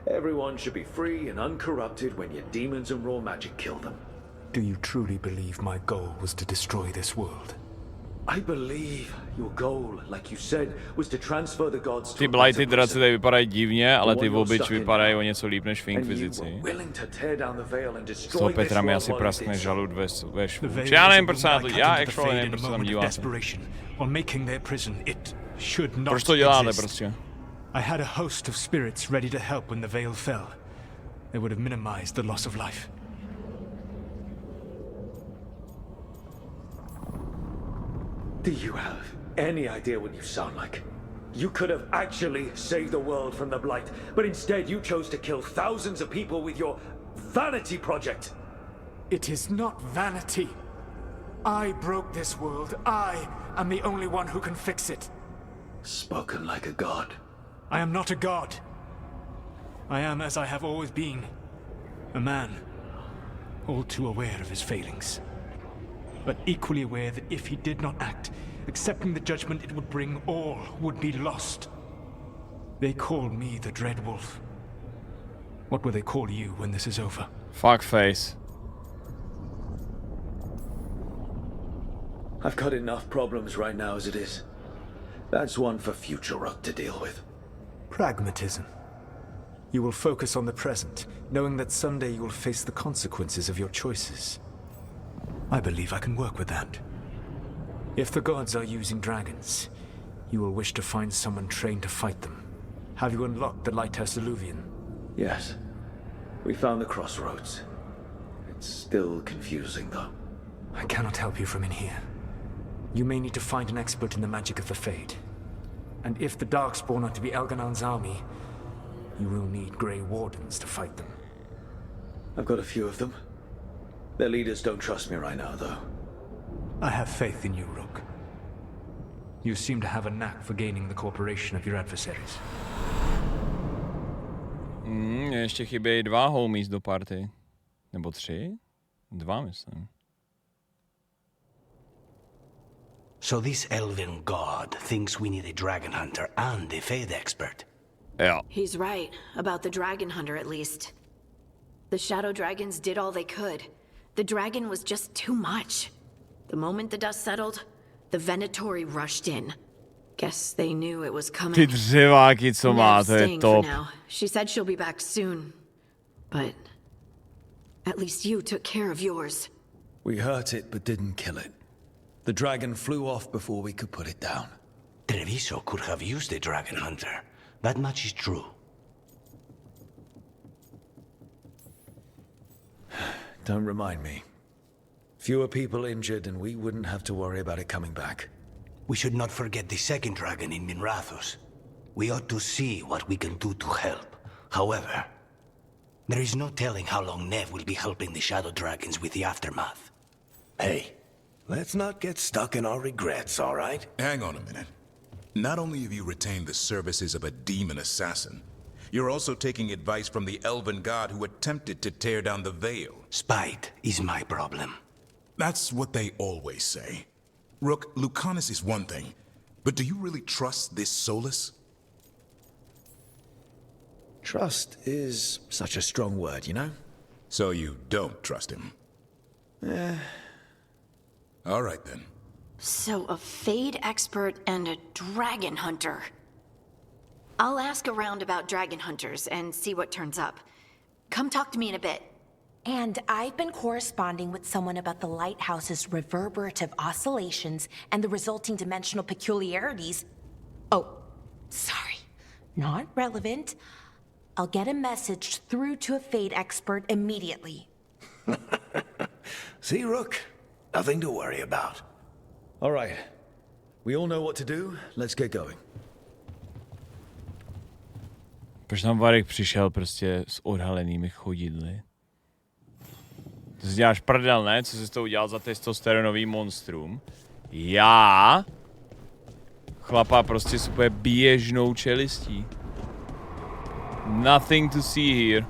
Everyone should be free and uncorrupted when your demons and raw magic kill them. Do you truly believe my goal was to destroy this world? I believe your goal, like you said, was to transfer the gods to Ty a blighty better draci person. tady vypadají divně, ale ty The one you're obyč stuck in vypadají now. o něco líp než v And you Inkvizici. were willing to tear down the veil and Z toho destroy this Petra mi world asi while it praskne did so. žalud ve The švu. Veil Já was nevím, a proč se na to moonlight dělá, cut into the actually Fade nevím, in a proč se tam moment of díváte. desperation. While making their prison, it should not Proč to děláte exist. prostě? I had a host of spirits ready to help when the veil fell. They would have minimized the loss of life. Do you have any idea what you sound like? You could have actually saved the world from the blight, but instead you chose to kill thousands of people with your vanity project. It is not vanity. I broke this world. I am the only one who can fix it. Spoken like a god. I am not a god. I am as I have always been. A man. All too aware of his failings. But equally aware that if he did not act, accepting the judgment it would bring, all would be lost. They call me the Dread Wolf. What will they call you when this is over? Fuck face. I've got enough problems right now as it is. That's one for future Rook to deal with. Pragmatism. You will focus on the present, knowing that someday you will face the consequences of your choices. I believe I can work with that. If the gods are using dragons, you will wish to find someone trained to fight them. Have you unlocked the Lighthouse Illuvian? Yes. We found the crossroads. It's still confusing, though. I cannot help you from in here. You may need to find an expert in the magic of the Fade. And if the Darkspawn are to be Elganon's army, you will need Grey Wardens to fight them. I've got a few of them. Their leaders don't trust me right now, though. I have faith in you, Rook. You seem to have a knack for gaining the cooperation of your adversaries. Ještě chybějí 2 homies do party. Nebo 3? 2, myslím. So this elven god thinks we need a dragon hunter and a Fade expert. Jo. He's right, about the dragon hunter at least. The shadow dragons did all they could. The dragon was just too much. The moment the dust settled, the Venatori rushed in. Guess they knew it was coming. Ty dřeváky, co má, Nev's to je staying for top. now. She said she'll be back soon. But at least you took care of yours. We hurt it, but didn't kill it. The dragon flew off before we could put it down. Treviso could have used a dragon hunter. That much is true. Don't remind me. Fewer people injured, and we wouldn't have to worry about it coming back. We should not forget the second dragon in Minrathos. We ought to see what we can do to help. However, there is no telling how long Nev will be helping the shadow dragons with the aftermath. Hey, let's not get stuck in our regrets, all right? Hang on a minute. Not only have you retained the services of a demon assassin, you're also taking advice from the elven god who attempted to tear down the veil. Spite is my problem. That's what they always say. Rook, Lucanus is one thing, But do you really trust this Solus? Trust is such a strong word, you know? So you don't trust him? All right then. So a Fade expert and a dragon hunter. I'll ask around about dragon hunters and see what turns up. Come talk to me in a bit. And I've been corresponding with someone about the lighthouse's reverberative oscillations and the resulting dimensional peculiarities. Oh, sorry. Not relevant. I'll get a message through to a Fade expert immediately. See, Rook? Nothing to worry about. All right. We all know what to do. Let's get going. Proč tam Varek přišel prostě s odhalenými chodidly? To si děláš prdel, ne? Co jsi to udělal za testosteronový monstrum? Já? Chlapa prostě s úplně běžnou čelistí. Nothing to see here.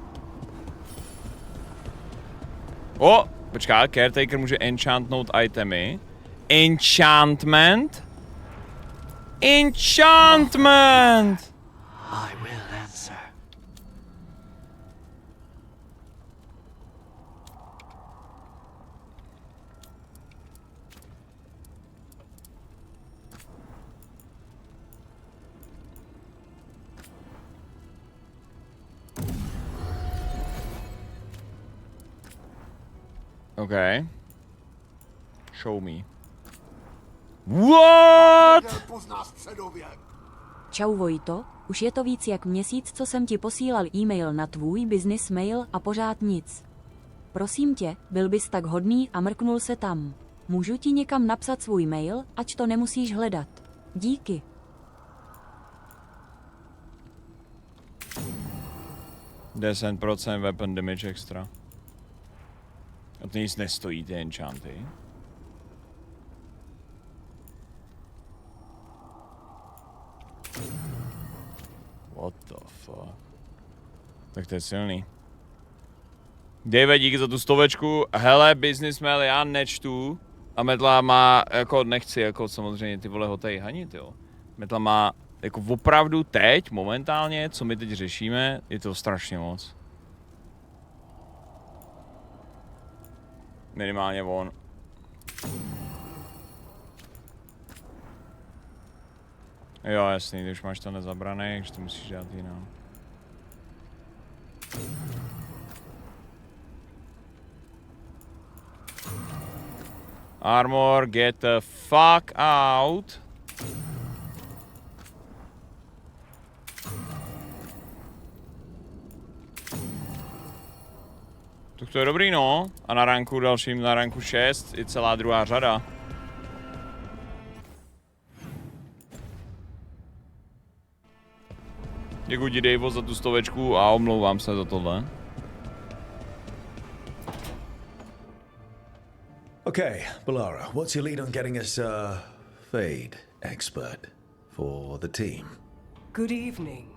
O! Počká, Caretaker může enchantnout itemy. Enchantment? Enchantment! I will answer. Okay. Show me. What? Čau Vojto, už je to víc jak měsíc, co jsem ti posílal e-mail na tvůj business mail a pořád nic. Prosím tě, byl bys tak hodný a mrknul se tam. Můžu ti někam napsat svůj mail, ať to nemusíš hledat. Díky. %10 weapon damage extra. A to nic nestojí, ty enchanty. What the fuck? Tak to je silný. Dave, díky za tu 100. Hele, business mail já nečtu. A Metla má, jako nechci, jako samozřejmě ty vole ho tady hanit, jo. Metla má, jako opravdu teď, momentálně, co my teď řešíme, je to strašně moc. Minimálně on. Jo, jasný, ty už máš to nezabrané, takže to musíš dát jinam. Armor, get the fuck out. Tak to je dobrý, no. A na ranku dalším, na ranku 6, i celá druhá řada. Děkuji ti, Dejvo, za tu 100 a omlouvám se za tohle. Okay, Balara, what's your lead on getting us a Fade expert for the team? Good evening.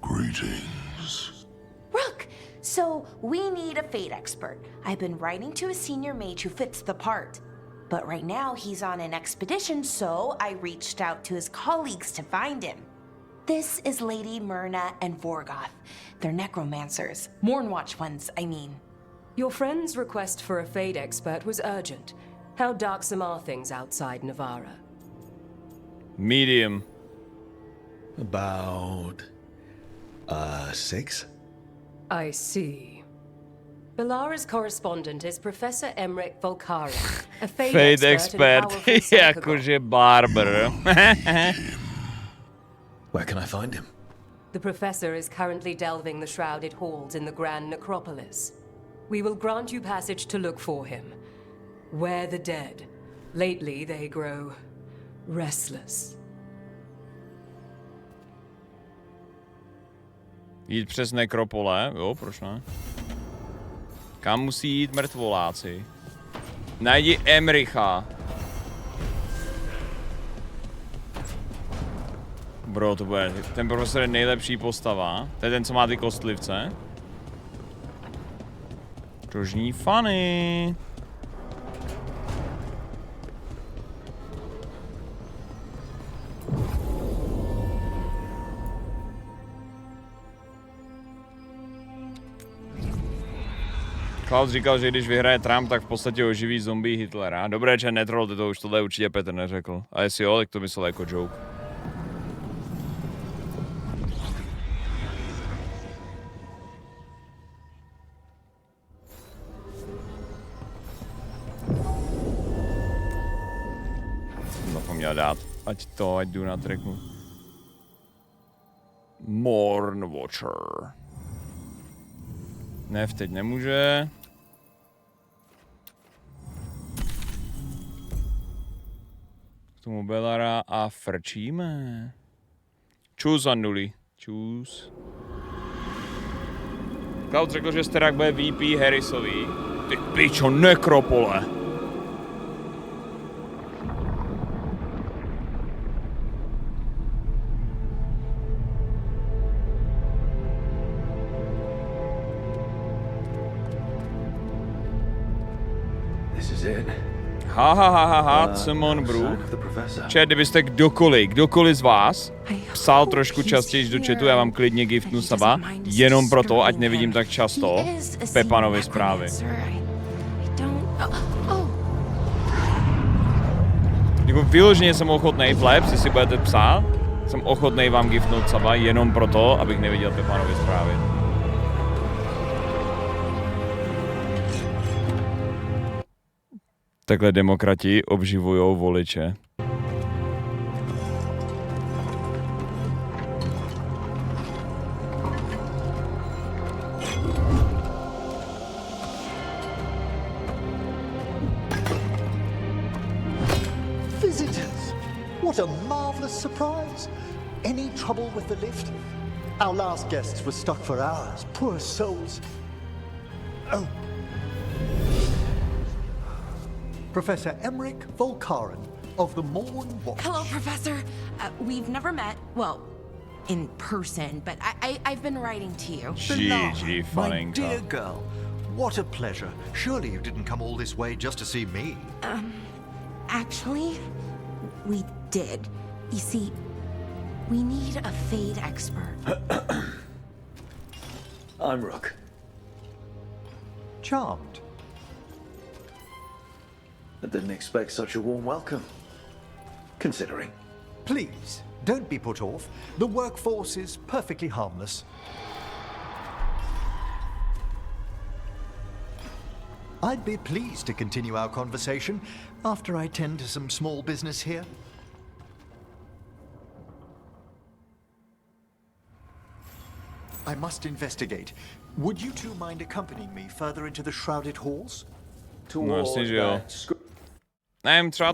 Greetings. Rook, so we need a Fade expert. I've been writing to a senior mage who fits the part. But right now he's on an expedition, so I reached out to his colleagues to find him. This is Lady Myrna and Vorgoth. They're necromancers. Mournwatch ones, I mean. Your friend's request for a Fade expert was urgent. How darksome are things outside Navarra? Medium. About... 6? I see. Balara's correspondent is Professor Emmerich Volkara, a Fade expert. Jakože barber. Where can I find him? The professor is currently delving the shrouded halls in the Grand Necropolis. We will grant you passage to look for him. Where the dead. Lately they grow restless. Jít přes nekropole, jo, proč ne? Kam musí jít mrtvoláci? Najdi Emricha. Bro, to bude, ten profesor je nejlepší postava. To je ten, co má ty kostlivce. To zní funny. Klaus říkal, že když vyhraje Trump, tak v podstatě oživí zombie Hitlera. Dobré, že netrollte to už, tohle určitě Petr neřekl. A jestli jo, tak to myslel jako joke. Zapomněl dát. Ať jdu na tracku. Morn Watcher. Ne, teď nemůže. K tomu Belara a frčíme. Čus, Anduli. Čus. Cloud řekl, že Sterak bude VP Harrisový. Ty pičo, nekropole. Simon Bru. Chat, kdybyste kdokoliv z vás psal trošku častěji do chatu, já vám klidně giftnu saba, jenom proto, ať nevidím tak často Pepanovy zprávy. Jako vyloženě jsem ochotnej, Plebs, jestli budete psát, jsem ochotnej vám giftnout saba, jenom proto, abych neviděl Pepanovy zprávy. Takhle demokrati obživujou voliče. Visitors! What a marvelous surprise! Any trouble with the lift? Our last guests were stuck for hours. Poor souls. Oh. Professor Emmerich Volkaren of the Morn Watch. Hello, Professor. We've never met, well, in person, but I've been writing to you. Belara, my dear girl, what a pleasure. Surely you didn't come all this way just to see me. Actually, we did. You see, we need a Fade expert. I'm Rook. Charmed. I didn't expect such a warm welcome. Considering. Please, don't be put off. The workforce is perfectly harmless. I'd be pleased to continue our conversation after I tend to some small business here. I must investigate. Would you two mind accompanying me further into the shrouded halls? No jasně, že jo. Nevím, třeba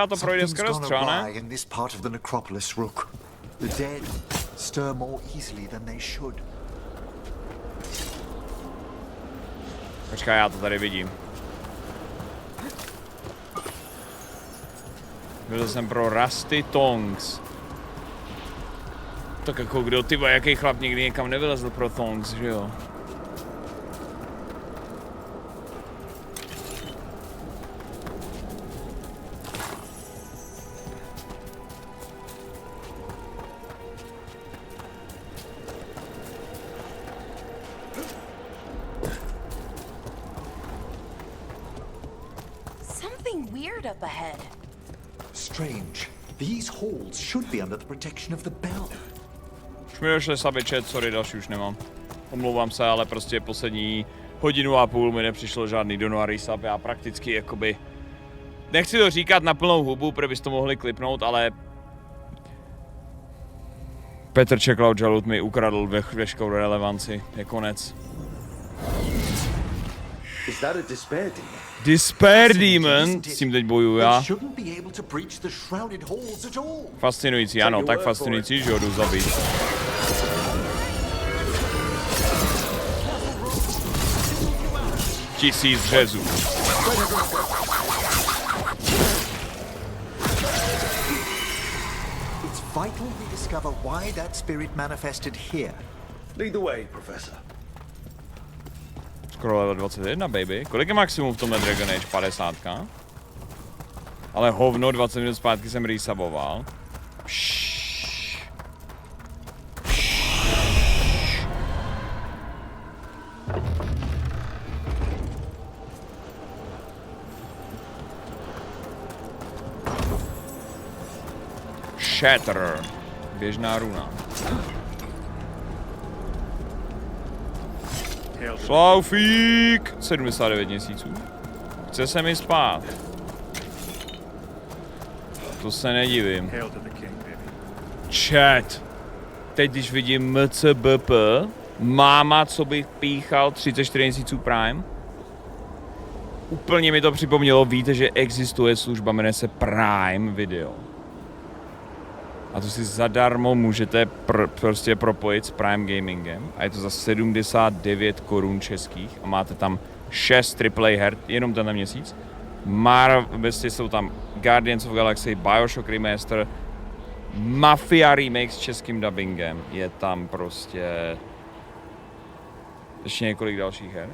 to projde skrz, třeba ne? In this part of the necropolis, Rook. The dead stir more easily than they should. Počkej, já to tady vidím. Byl jsem pro Rusty Tongs. Tak jako kdo, tyba, jaký chlap nikdy někam nevylezl pro Tongs, že jo? Up ahead. Strange. These halls should be under the protection of the bell. Už mi došly saby chat, sorry, další už nemám. Omlouvám se, ale prostě poslední hodinu a půl mi nepřišlo žádný donoary sub. Já prakticky jakoby... Nechci to říkat na plnou hubu, protože byste to mohli klipnout, ale... Petr Čeklaut Žalut mi ukradl veškerou relevanci. Je konec. Is that a despair demon? Despair Demon, s tím teď bojuju já. Fascinující, ano, tak fascinující, že ho jdu zabít. Tisíc řezů. It's vital we discover why that spirit manifested here. Lead the way, Professor. Skoro level 21, baby. Kolik je maximum v tomhle Dragon Age? 50? Ale hovno, 20 minut zpátky jsem resuboval. Shatter. Běžná runa. Šlaufík! 79 měsíců. Chce se mi spát. To se nedivím. Chat. Teď, když vidím MCBP, máma, co bych píchal 34 měsíců Prime. Úplně mi to připomnělo, víte, že existuje služba, jmenuje se Prime Video. A to si zadarmo můžete prostě propojit s Prime Gamingem. A je to za 79 korun českých. A máte tam 6 AAA her, jenom ten měsíc. Vlastně jsou tam Guardians of Galaxy, Bioshock Remaster, Mafia Remake s českým dubbingem. Je tam prostě ještě několik dalších her.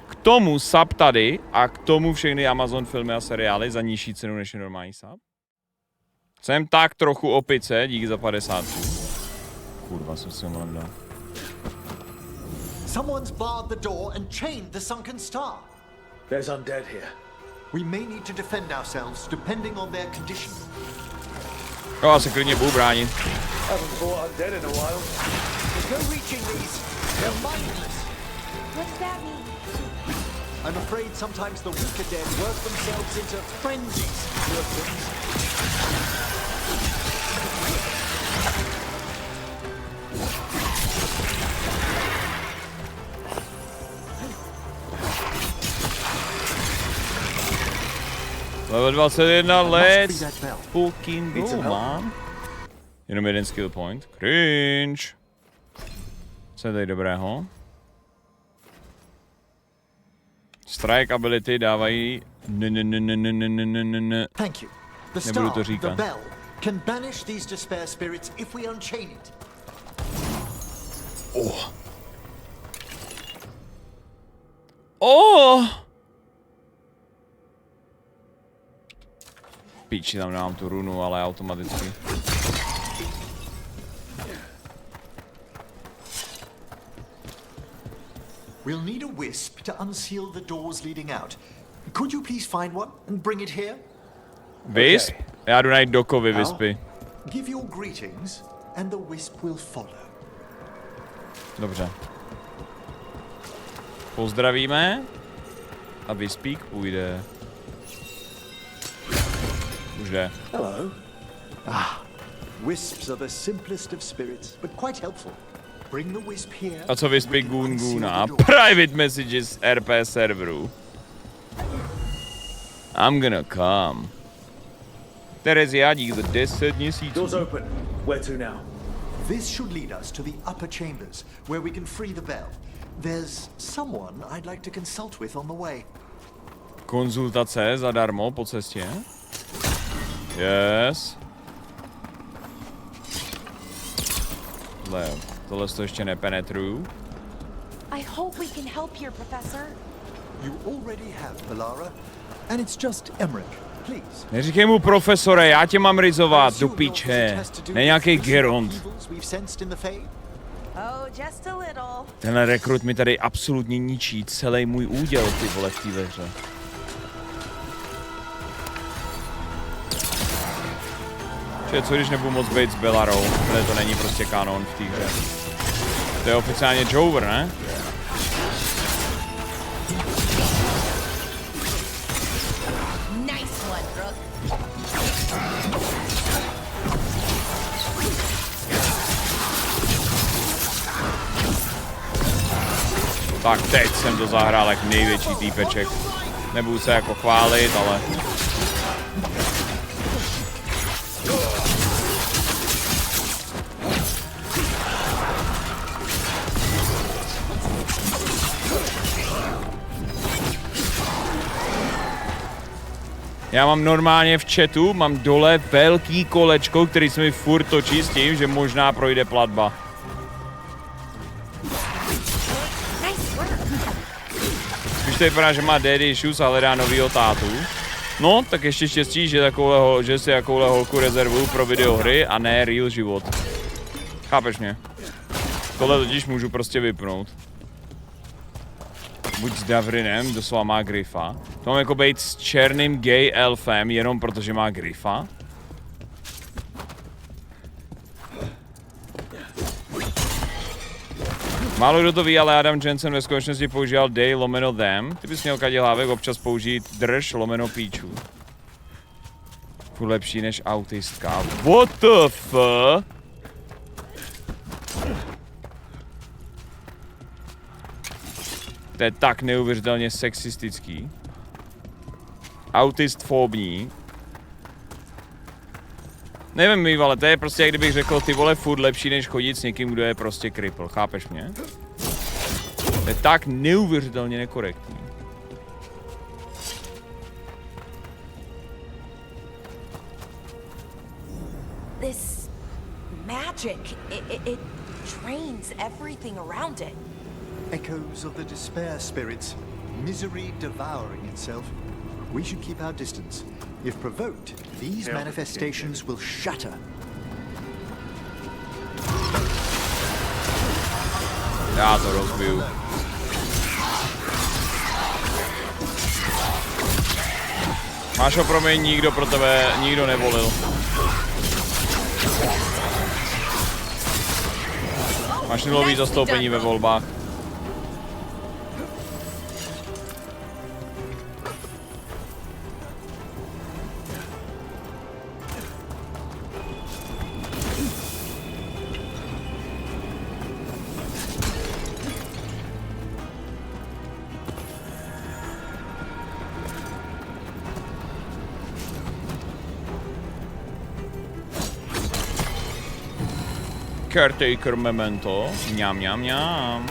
K tomu sub tady a k tomu všechny Amazon filmy a seriály za nižší cenu než je normální sub. Jsem tak trochu opice, díky za 50. Kurva, jsem si ho dal. Someone's barred the door and chained the sunken star. There's undead here. We may need to defend ourselves depending on their condition. Jo, já se klidně budu bránit. Haven't fought undead in a while. There's no reaching these. They're mindless. What's that mean? I'm afraid sometimes the weaker dead work themselves into frenzies. Level 21, let's fucking go, man. Jenom jeden skill point. Cringe. Co je tady dobrého? Strike ability dávají... Thank you. The Nebudu to star, the říkat. bell, can banish these despair spirits if we unchain it. Oh. Oh! Píči, tam nemám tu runu, ale automaticky. We'll need a wisp to unseal the doors leading out. Could you please find one and bring it here? Wisp? Já jdu najít Dokovi wispy. Give your greetings and the wisp will follow. Dobře. Pozdravíme. A wispík půjde. Už jde. Hello. Wisps are the simplest of spirits, but quite helpful. Bring the wisp here. A co wispy Gunguna? Private messages RP serveru. I'm gonna come. Terezia, dík za 10 měsíců. Doors open. Where to now? This should lead us to the upper chambers, where we can free the bell. There's someone I'd like to consult with on the way. Konzultace zadarmo po cestě. Yes. Tohle to ještě nepenetruju. I hope we can help here, Professor. You already have, Valara, and it's just Emmerich. Please. Neříkej mu profesore, já tě mám rizovat, do píče. Ne nějaký Geront. Tenhle rekrut mi tady absolutně ničí celý můj úděl, ty vole, v té ve hře. Čiže co když nebudu moc být s Belarou, protože to není prostě kanon v té hře. To je oficiálně Jover, ne? Tak teď jsem to zahrál jak největší týpeček. Nebudu se jako chválit, ale... Já mám normálně v chatu, mám dole velký kolečko, který se mi furt točí s tím, že možná projde platba. Když to vypadá, že má daddy issues a hledá novýho tátu. No, tak ještě štěstí, že si takovouhle holku rezervuju pro videohry a ne real život. Chápeš mě? Tohle totiž můžu prostě vypnout. Buď s Davrinem, doslova má Griffa. To mám jako být s černým gay elfem, jenom protože má Griffa. Málo kdo to ví, ale Adam Jensen ve skutečnosti používal they lomeno them. Ty bys měl kadělávek občas použít drž lomeno píčů. Furt lepší než autistka. What the fuck? To je tak neuvěřitelně sexistický. Autistfobní. Nevím, mý vole, to je prostě jak kdybych řekl, ty vole, furt lepší než chodit s někým, kdo je prostě cripple, chápeš mě? To je tak neuvěřitelně nekorektní. This magic, it drains everything around it. Echoes of the despair spirits, misery devouring itself. We should keep our distance. If provoked, these manifestations will shatter. Já to rozbiju. Máš ho, promiň, nikdo pro tebe, nikdo nevolil. Máš nulový zastoupení ve volbách. Caretaker memento. Mňam, mňam, mňam.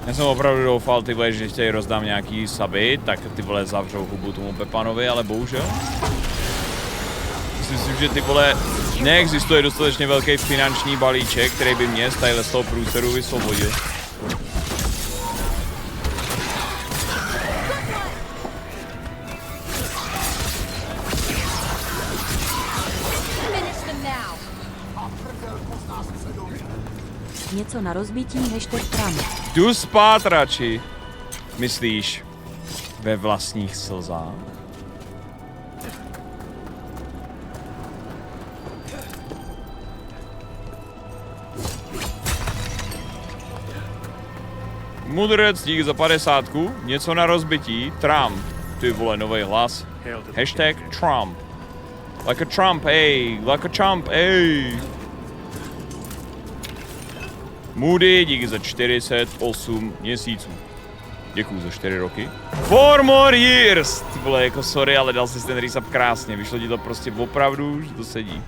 Já jsem opravdu doufal, ty vole, že když tady rozdám nějaký saby, tak ty vole zavřou hubu tomu Pepanovi, ale bohužel. Myslím, že ty vole, neexistuje dostatečně velký finanční balíček, který by mě z toho průseru vysvobodil. Něco na rozbití, hashtag Trump. Jdu spát radši. Myslíš ve vlastních slzách? Mudrec, dík za 50. Něco na rozbití. Trump. Ty vole, nový hlas. Hashtag Trump. Like a Trump, ey. Like a Trump, ey. Moody, díky za 48 měsíců. Děkuju za 4 roky. 4 more years! Ty vole, jako sorry, ale dal jsi ten resub krásně. Vyšlo ti to prostě opravdu, že to sedí.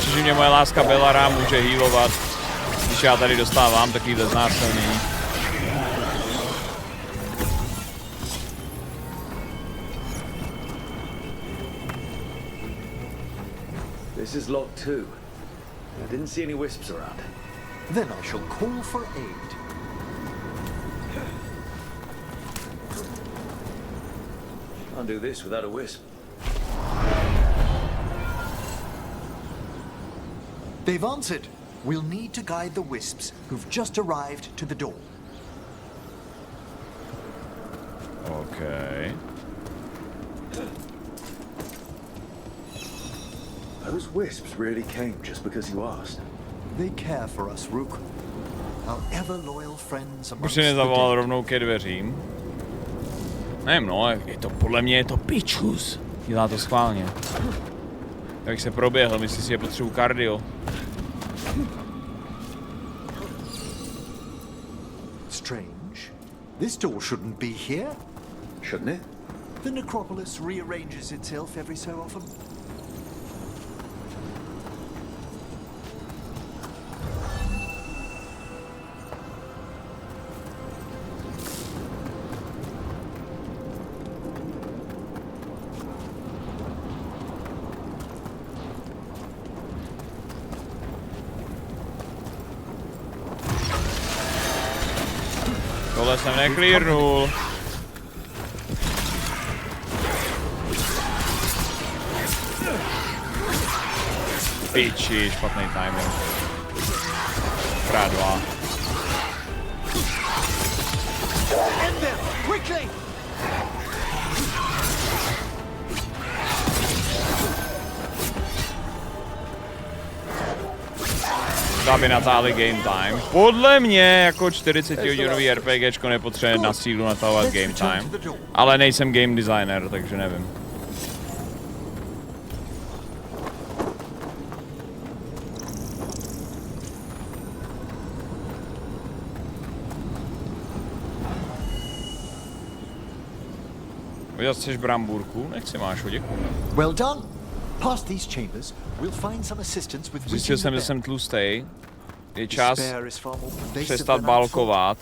Čiže mě moje láska Belara může healovat, když já tady dostávám takovýhle znásilnění. This is log 2. I didn't see any wisps around. Then I shall call for aid. Can't do this without a wisp. They've answered. We'll need to guide the wisps who've just arrived to the door. Okay. Those wisps really came just because you asked. They care for us, Rook. Our ever loyal friends amongst Už si nezavolal rovnou ke dveřím. Nevím, no, je to podle mě je to pičus. Dělá to schválně. Tak se proběhl, myslí si, že potřebuji kardio. This door shouldn't be here. Shouldn't it? The necropolis rearranges itself every so often. Tohle jsem neklírnul. Piči, špatný timing. Krát 2. End them quickly. Aby natáhli game time. Podle mě jako 40hodinový RPGčko nepotřebuje na sílu natahovat game time. Ale nejsem game designer, takže nevím. Viděl chceš brambůrku? Nechci, máš, děkuji. Well done. Past these chambers, we'll find some assistance with Zjistil jsem, že jsem tlustej. Je čas přestat balkovat.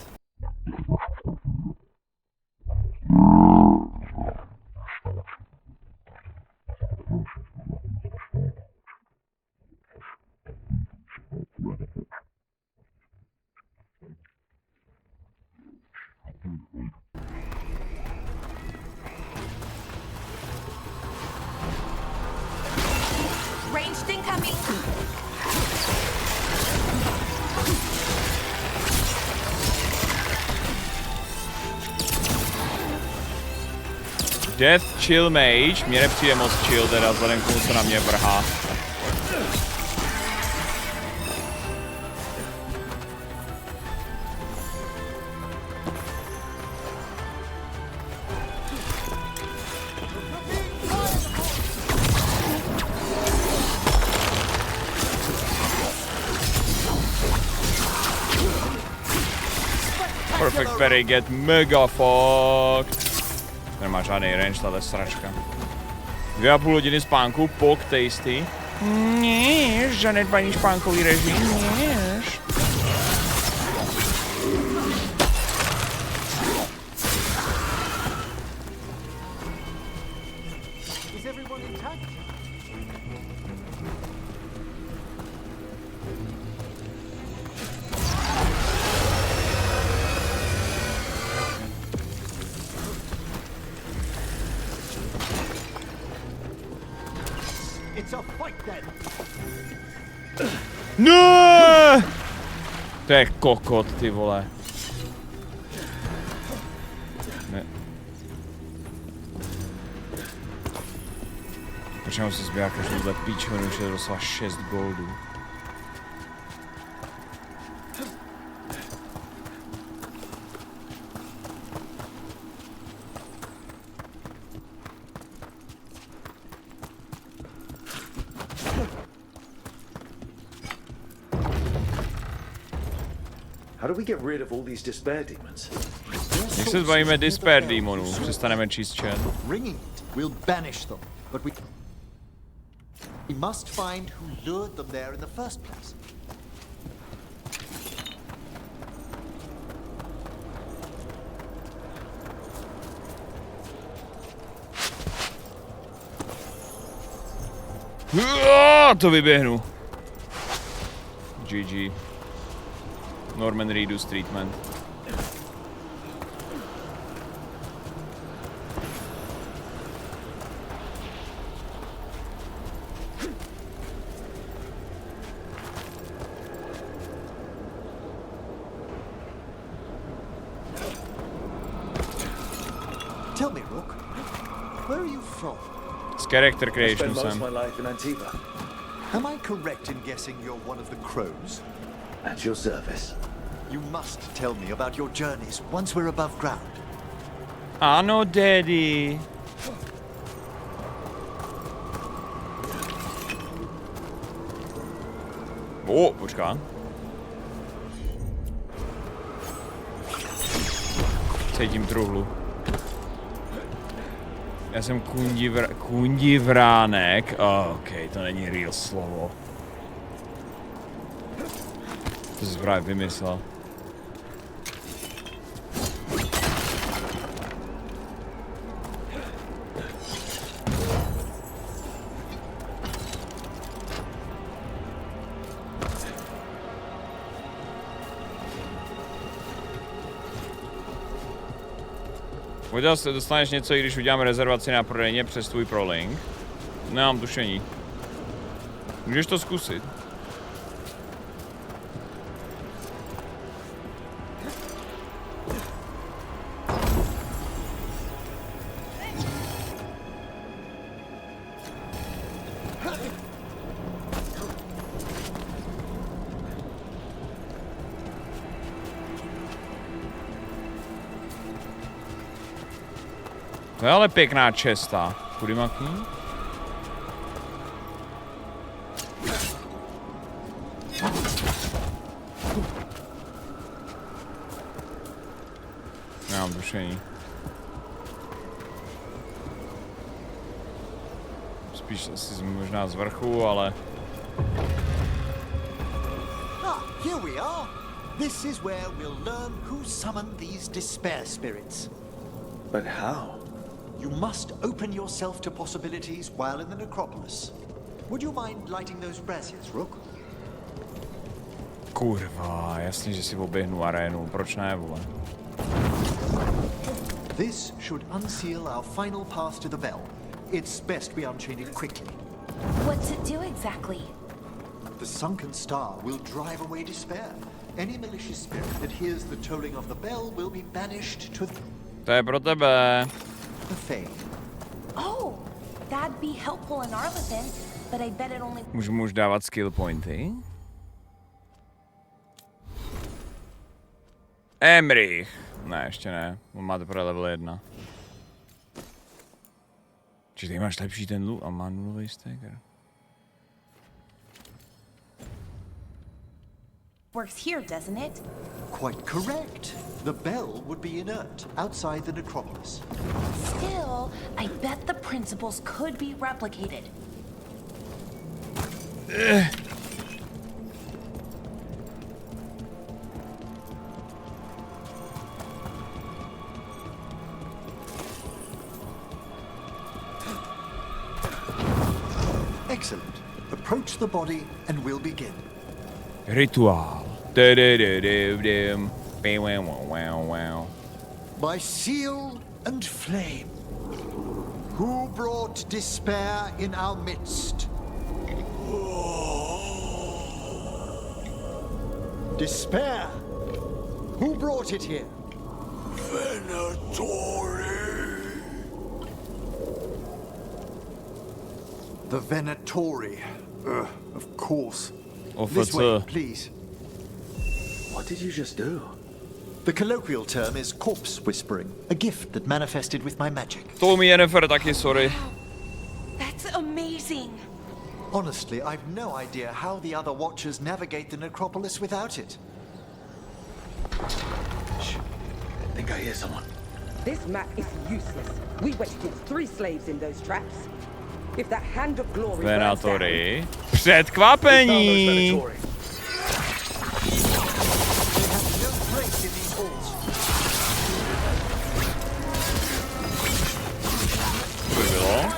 Ranged incoming. Death Chill Mage, mně nepřijde moc chill teda vzhledem k tomu, co na mě vrhá. Perfect parry, get mega fucked. Nemá žádný range, tahle sračka. 2,5 hodiny spánku, pok tasty. Něž, zanedbaný spánkový režim, něž. Is everyone intact? It's a fight then. No! To je kokot, ty vole. Ne. Počkej, se zbývá každou píčovinu, už je dostala 6 goldů. How do we get rid of all these despair demons? Jak se zbavíme despair démonů? Přestaneme číst chat. Ringing it, we'll banish them, but we must find who lured them there in the first place. To vyběhnu. GG. Norman Reedus treatment. Tell me, Rook, where are you from? Z character creation Most of jsem. my life in Antigua. Am I correct in guessing you're one of the crows? At your service. You must tell me about your journeys once we're above ground. Ano, daddy. Počká. Cítím truhlu. Já jsem kundivránek. OK, to není real slovo. To jsi právě vymyslel. Dostaneš něco, i když udělám rezervaci na prodejně přes tvůj prolink? Nemám tušení. Můžeš to zkusit. To je ale pěkná česta. Kudy maký? Nemám tušení. Spíš asi možná z vrchu, ale... Here we are. This is where we'll learn who summoned these despair spirits. But how? You must open yourself to possibilities while in the necropolis. Would you mind lighting those braziers, Rook? Kurva, jasně, že si oběhnu arénu. Proč ne, vole? This should unseal our final path to the bell. It's best we unchain it quickly. What's it do exactly? The sunken star will drive away despair. Any malicious spirit that hears the tolling of the bell will be banished to To je pro tebe. the Fae. Oh, that'd be helpful in Arlithin, but I bet it only... Můžu mu už dávat skill pointy. Emrich. Ne, ještě ne. On má teprve level 1. Čiže tady máš lepší ten loot a má nulový stagger. Works here, doesn't it? Quite correct. The bell would be inert outside the necropolis. Still, I bet the principles could be replicated. Excellent. Approach the body and we'll begin. Rituál. By seal and flame, who brought despair in our midst? Despair! Who brought it here? Venatori. The Venatori. Of course. Of This way, course. please. What did you just do? The colloquial term is corpse whispering, a gift that manifested with my magic. To umí Yennefer taky, sorry. That's amazing. Honestly, I've no idea how the other Watchers navigate the necropolis without it. Shh. I think I hear someone. This map is useless. We wasted 3 slaves in those traps. If that hand of glory burns down, Venatori. Předkvapení! Co bylo?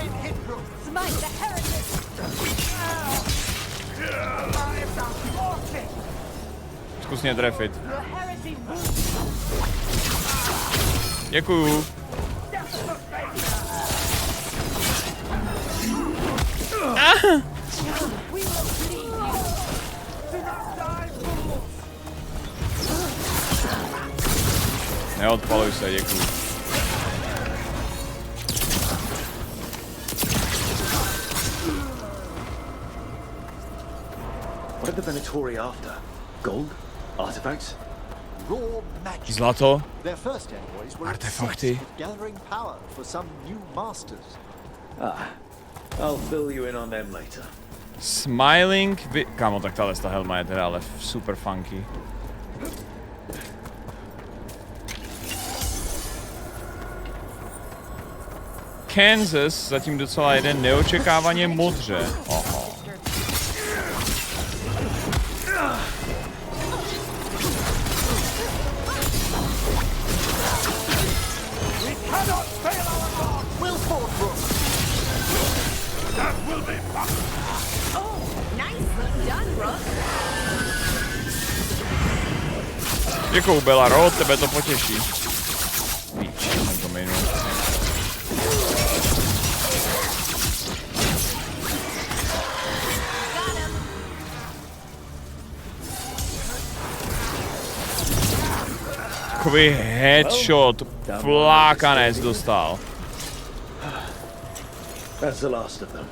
Zkus mě trefit. Děkuju. Neodpaluj se, děkuju. What are the Venatori after? Gold? Artifacts? Raw magic. Zlato? Their first envoys were Artefakty. obsessed with gathering power for some new masters. Ah, I'll fill you in on them later. Smiling... Kámo, tak tahle helma je teda ale super funky. Kansas zatím docela jede neočekávaně modře. Oho. Děkuju, Belaro, tebe to potěší. Víč, jsem to minul. Takový headshot, flákanec dostal. That's the last of them.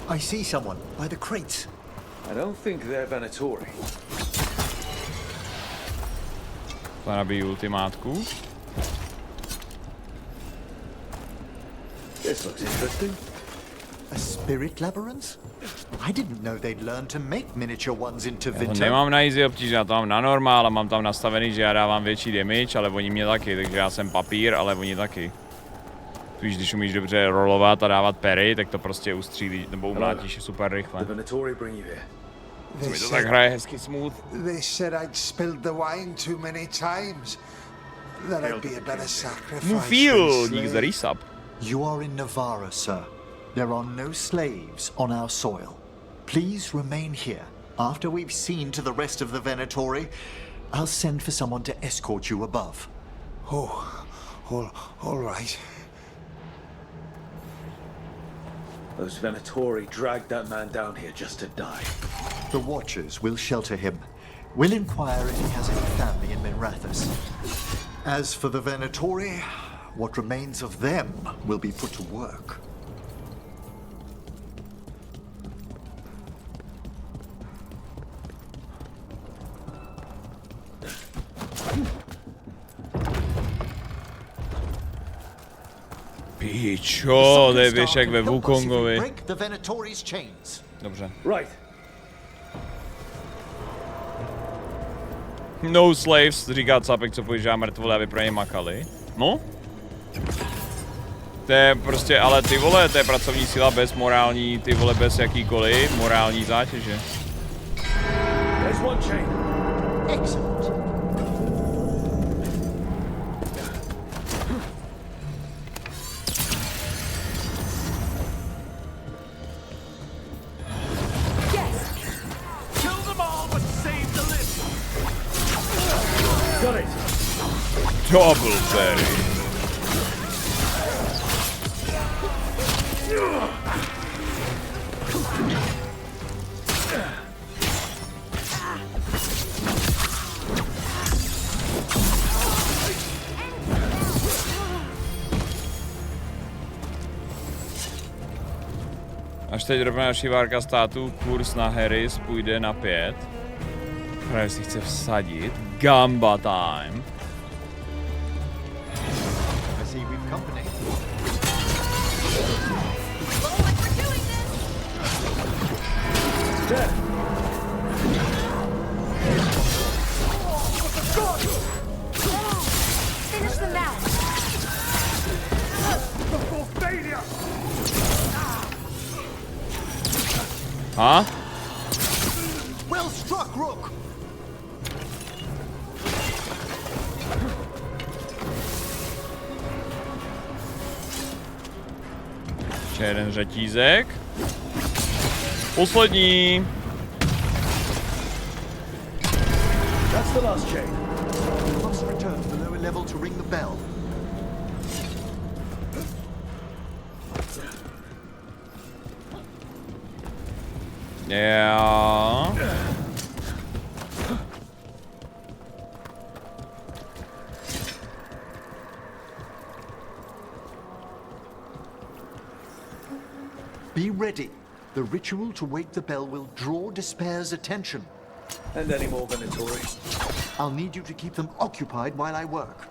I see someone by the crates. I don't think they're Venatori. To nabíjí ultimátku. This looks interesting. A spirit labyrinth? I didn't know they'd learn to make miniature ones into Já to Vinto. nemám na easy obtíž, já to mám na normál a mám tam nastavený, že já dávám větší damage, ale oni mě taky, takže já jsem papír, ale oni taky. Víš, když umíš dobře rolovat a dávat pery, tak to prostě ustřílí, nebo umlátíš super rychle. Co mi to tak hraje hezky smooth. They said I'd spilled the wine too many times. That I'd be a better sacrifice. Mufil, dík za resub. You are in Navarra, sir. There are no slaves on our soil. Please remain here. After we've seen to the rest of the Venatori, I'll send for someone to escort you above. Oh, all right. Those Venatori dragged that man down here just to die. The Watchers will shelter him. We'll inquire if he has any family in Minrathous. As for the Venatori, what remains of them will be put to work. Pičo, to je víš jak ve Wukongovi. Break the Venatori's chains. Dobře. Right. No slaves, říká Capek, co pojíždá mrtvole, aby pro ně makali. No? To je prostě, ale ty vole, to je pracovní síla bez morální, ty vole, bez jakýkoliv morální zátěže. There's one chain. Excellent. Got it. Double berry. Až teď rovná další várka států, kurz na Harris půjde na 5. Právě si chce vsadit. Gamba time. I see we've company. Finish them now. Before failure. Huh? Well struck, Rook. Ještě jeden řetízek. Poslední. That's the last chain. Must return to the lower level to ring the bell. Yeah. Be ready. The ritual to wake the bell will draw Despair's attention. And any more Venatori? I'll need you to keep them occupied while I work.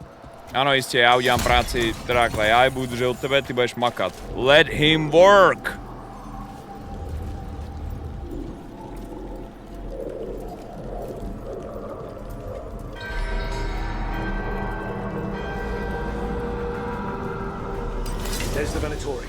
Ano, jistě, já udělám práci, teda takhle, já je budu držet od tebe, ty budeš makat. Let him work! There's the Venatori.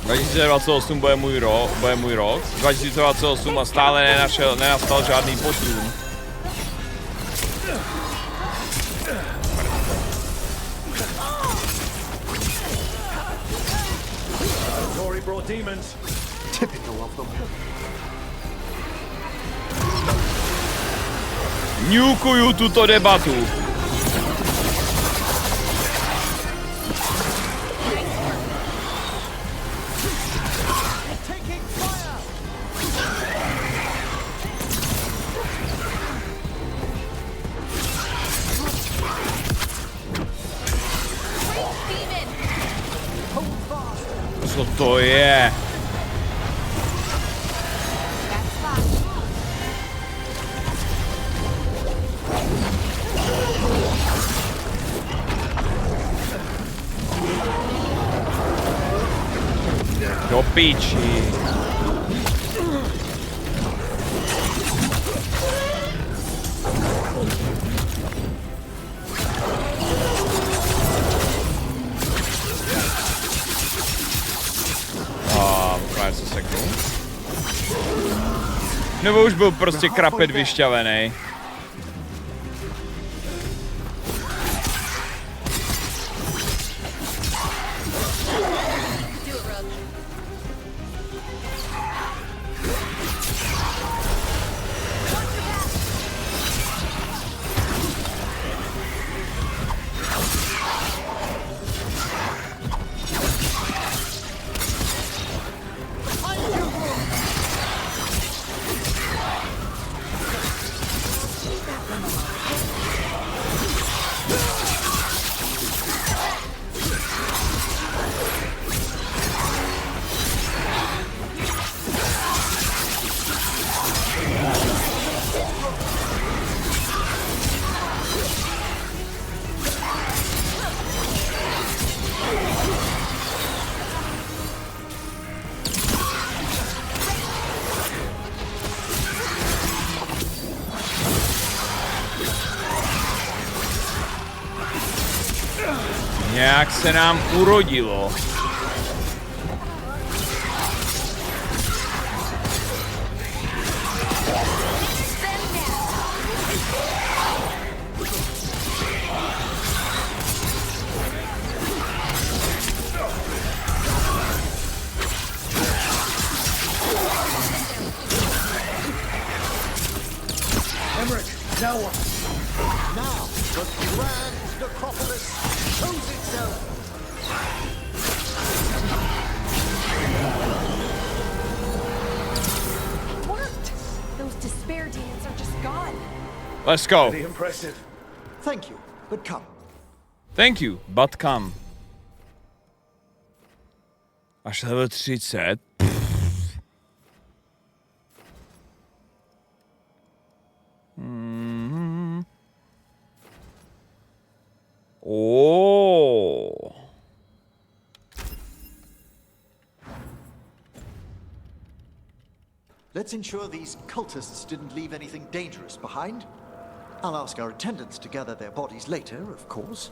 ...2028 bude můj rok, 2028 a stále nenastal žádný posun. Ňukuju tuto debatu. Co to je? Do píči. Právě se seknu. Nebo už byl prostě krapet vyšťavený. Nějak se nám urodilo. Now what? Now the grand necropolis shows itself. It worked. Those despair demons are just gone. Let's go. Pretty impressive. Thank you, but come. Thank you, but come. Až level 30. Oh. Let's ensure these cultists didn't leave anything dangerous behind. I'll ask our attendants to gather their bodies later, of course.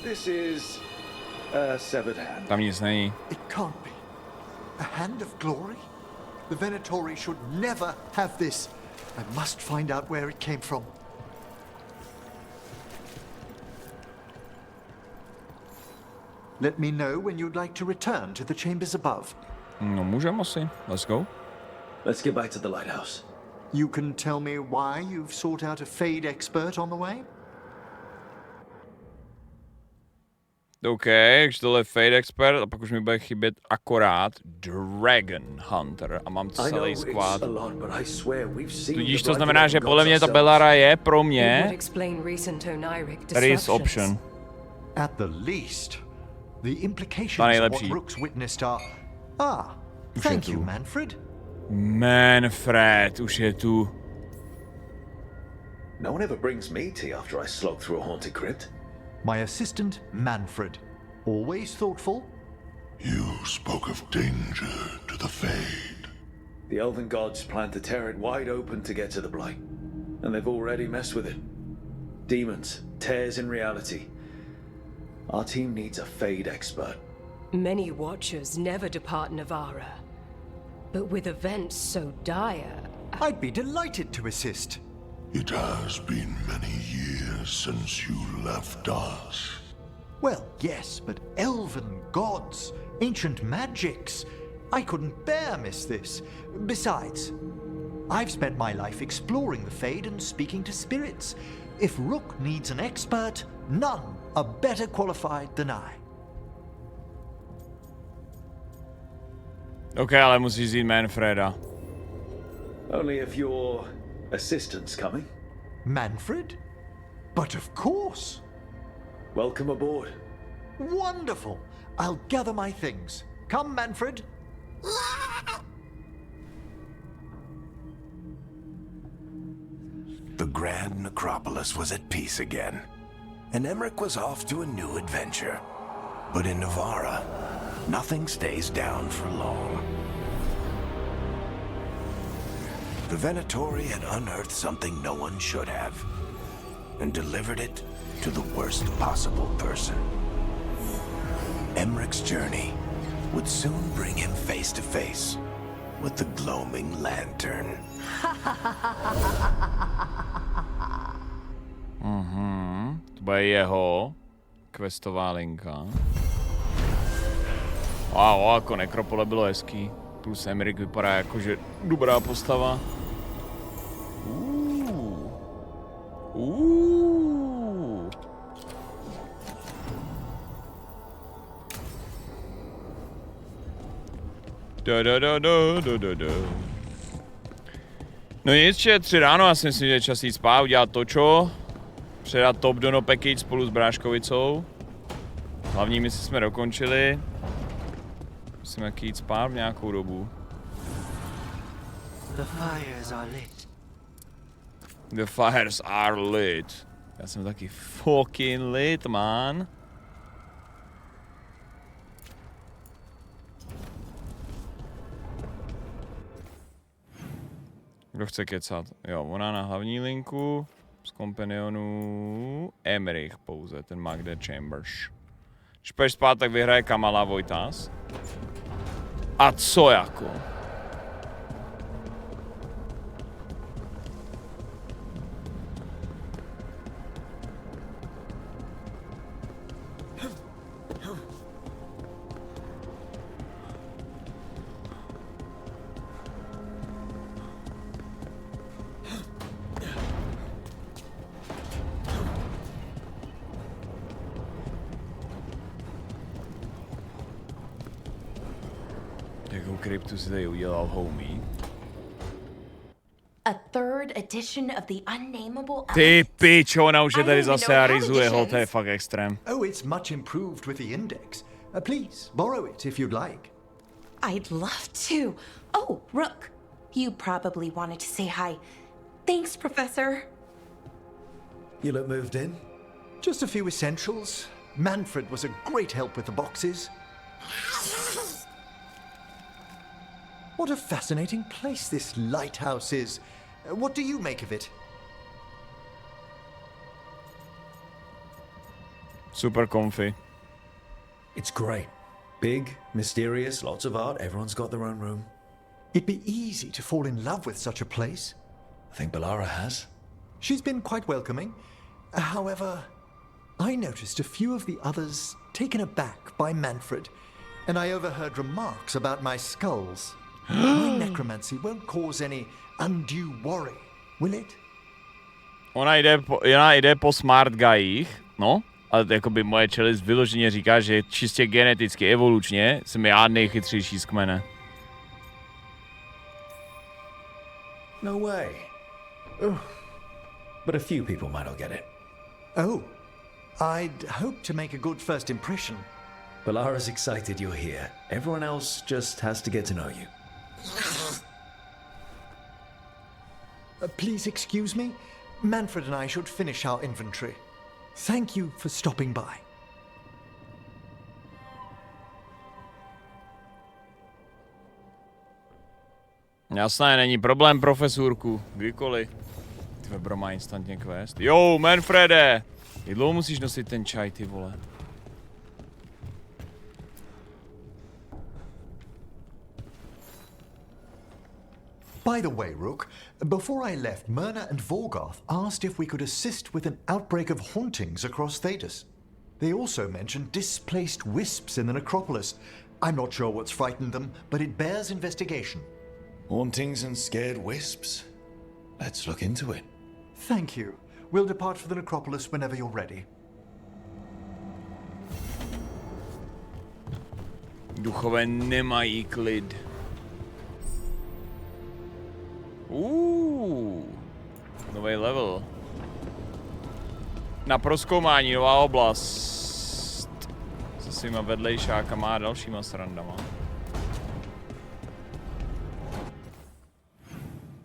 This is a severed hand. Tam nic není. It can't be. A hand of glory? The Venatori should never have this. I must find out where it came from. Let me know when you'd like to return to the chambers above. No, můžeme asi. Let's go. Let's get back to the lighthouse. You can tell me why you've sought out a Fade expert on the way? OK, takže tohle je Fade Expert a pak už mi bude chybět akorát Dragon Hunter a mám celý squad. Tudíž to znamená, že podle mě ta Bellara je pro mě race option. At the least, the Ta implications of nejlepší. what Rook's witnessed are... Ah, thank you, Manfred. Manfred, už je tu. No one ever brings me tea after I slog through a haunted crypt. My assistant, Manfred. Always thoughtful. You spoke of danger to the Fade. The Elven gods plan to tear it wide open to get to the Blight, and they've already messed with it. Demons, tears in reality. Our team needs a Fade expert. Many Watchers never depart Navarra. But with events so dire... I'd be delighted to assist. It has been many years since you left us. Well, yes, but elven gods, ancient magics. I couldn't bear miss this. Besides, I've spent my life exploring the Fade and speaking to spirits. If Rook needs an expert, none are better qualified than I. OK, ale musíš vzít Manfreda. Only if your assistant's coming. Manfred? But of course. Welcome aboard. Wonderful. I'll gather my things. Come, Manfred. The Grand Necropolis was at peace again, and Emmerich was off to a new adventure. But in Navarra, nothing stays down for long. The Venatori had unearthed something no one should have, and delivered it to the worst possible person. Emmerich's journey would soon bring him face to face with the gloaming lantern. To bude jeho questová linka. Wow, jako nekropole bylo hezký. Plus Emmerich vypadá jako, že dobrá postava. No nic, je 3 ráno, já si myslím, že je čas jít spát, udělat točo. Předat top dono package spolu s Bráškovicou. Hlavní misi jsme dokončili. Musíme jaký jít spát v nějakou dobu. The fires are lit. The fires are lit. Já jsem taky fucking lit, man. Kdo chce kecat? Jo, ona na hlavní linku. Z kompanionů Emmerich pouze, ten má kde Chambers. Když půjdeš spát, tak vyhraje Kamala Vojtas. A co jako? Kryptu si tady udělal homie. A third edition of the unnameable. Ty pičo, ona už je tady zase a rizuje ho, to je fakt extrém. Oh, it's much improved with the index. Please, borrow it if you'd like. I'd love to. Oh, Rook, you probably wanted to say hi. Thanks, Professor. You look moved in? Just a few essentials. Manfred was a great help with the boxes. What a fascinating place this lighthouse is. What do you make of it? Super comfy. It's great. Big, mysterious, lots of art. Everyone's got their own room. It'd be easy to fall in love with such a place. I think Bellara has. She's been quite welcoming. However, I noticed a few of the others taken aback by Manfred, and I overheard remarks about my skulls. My necromancy won't cause any undue worry, will it? Ona jde po smart guyích, no, ale jakoby moje čelist vyloženě říká, že čistě geneticky, evolučně jsem já nejchytřejší z kmene. No way. But a few people might not get it. Oh, I'd hope to make a good first impression. Bellara's excited you're here. Everyone else just has to get to know you. Please excuse me. Manfred and I should finish our inventory. Thank you for stopping by. Jasné, není problém, profesurku. Kdykoliv. Ty Webro má instantně quest. Jo, Manfrede! Jak dlouho musíš nosit ten čaj, ty vole? By the way, Rook, before I left, Myrna and Volgarth asked if we could assist with an outbreak of hauntings across Thedas. They also mentioned displaced wisps in the necropolis. I'm not sure what's frightened them, but it bears investigation. Hauntings and scared wisps? Let's look into it. Thank you. We'll depart for the necropolis whenever you're ready. Duchové nemají klid. Nový level. Na prozkoumání, nová oblast. Se svýma vedlejšákama a dalšíma srandama.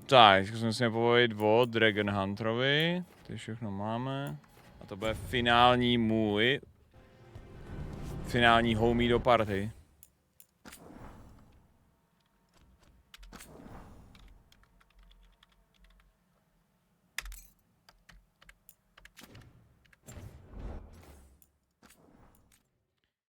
Tak, teď musíme povědět o Dragon Hunterovi. Ty všechno máme. A to bude finální můj. Finální homie do party.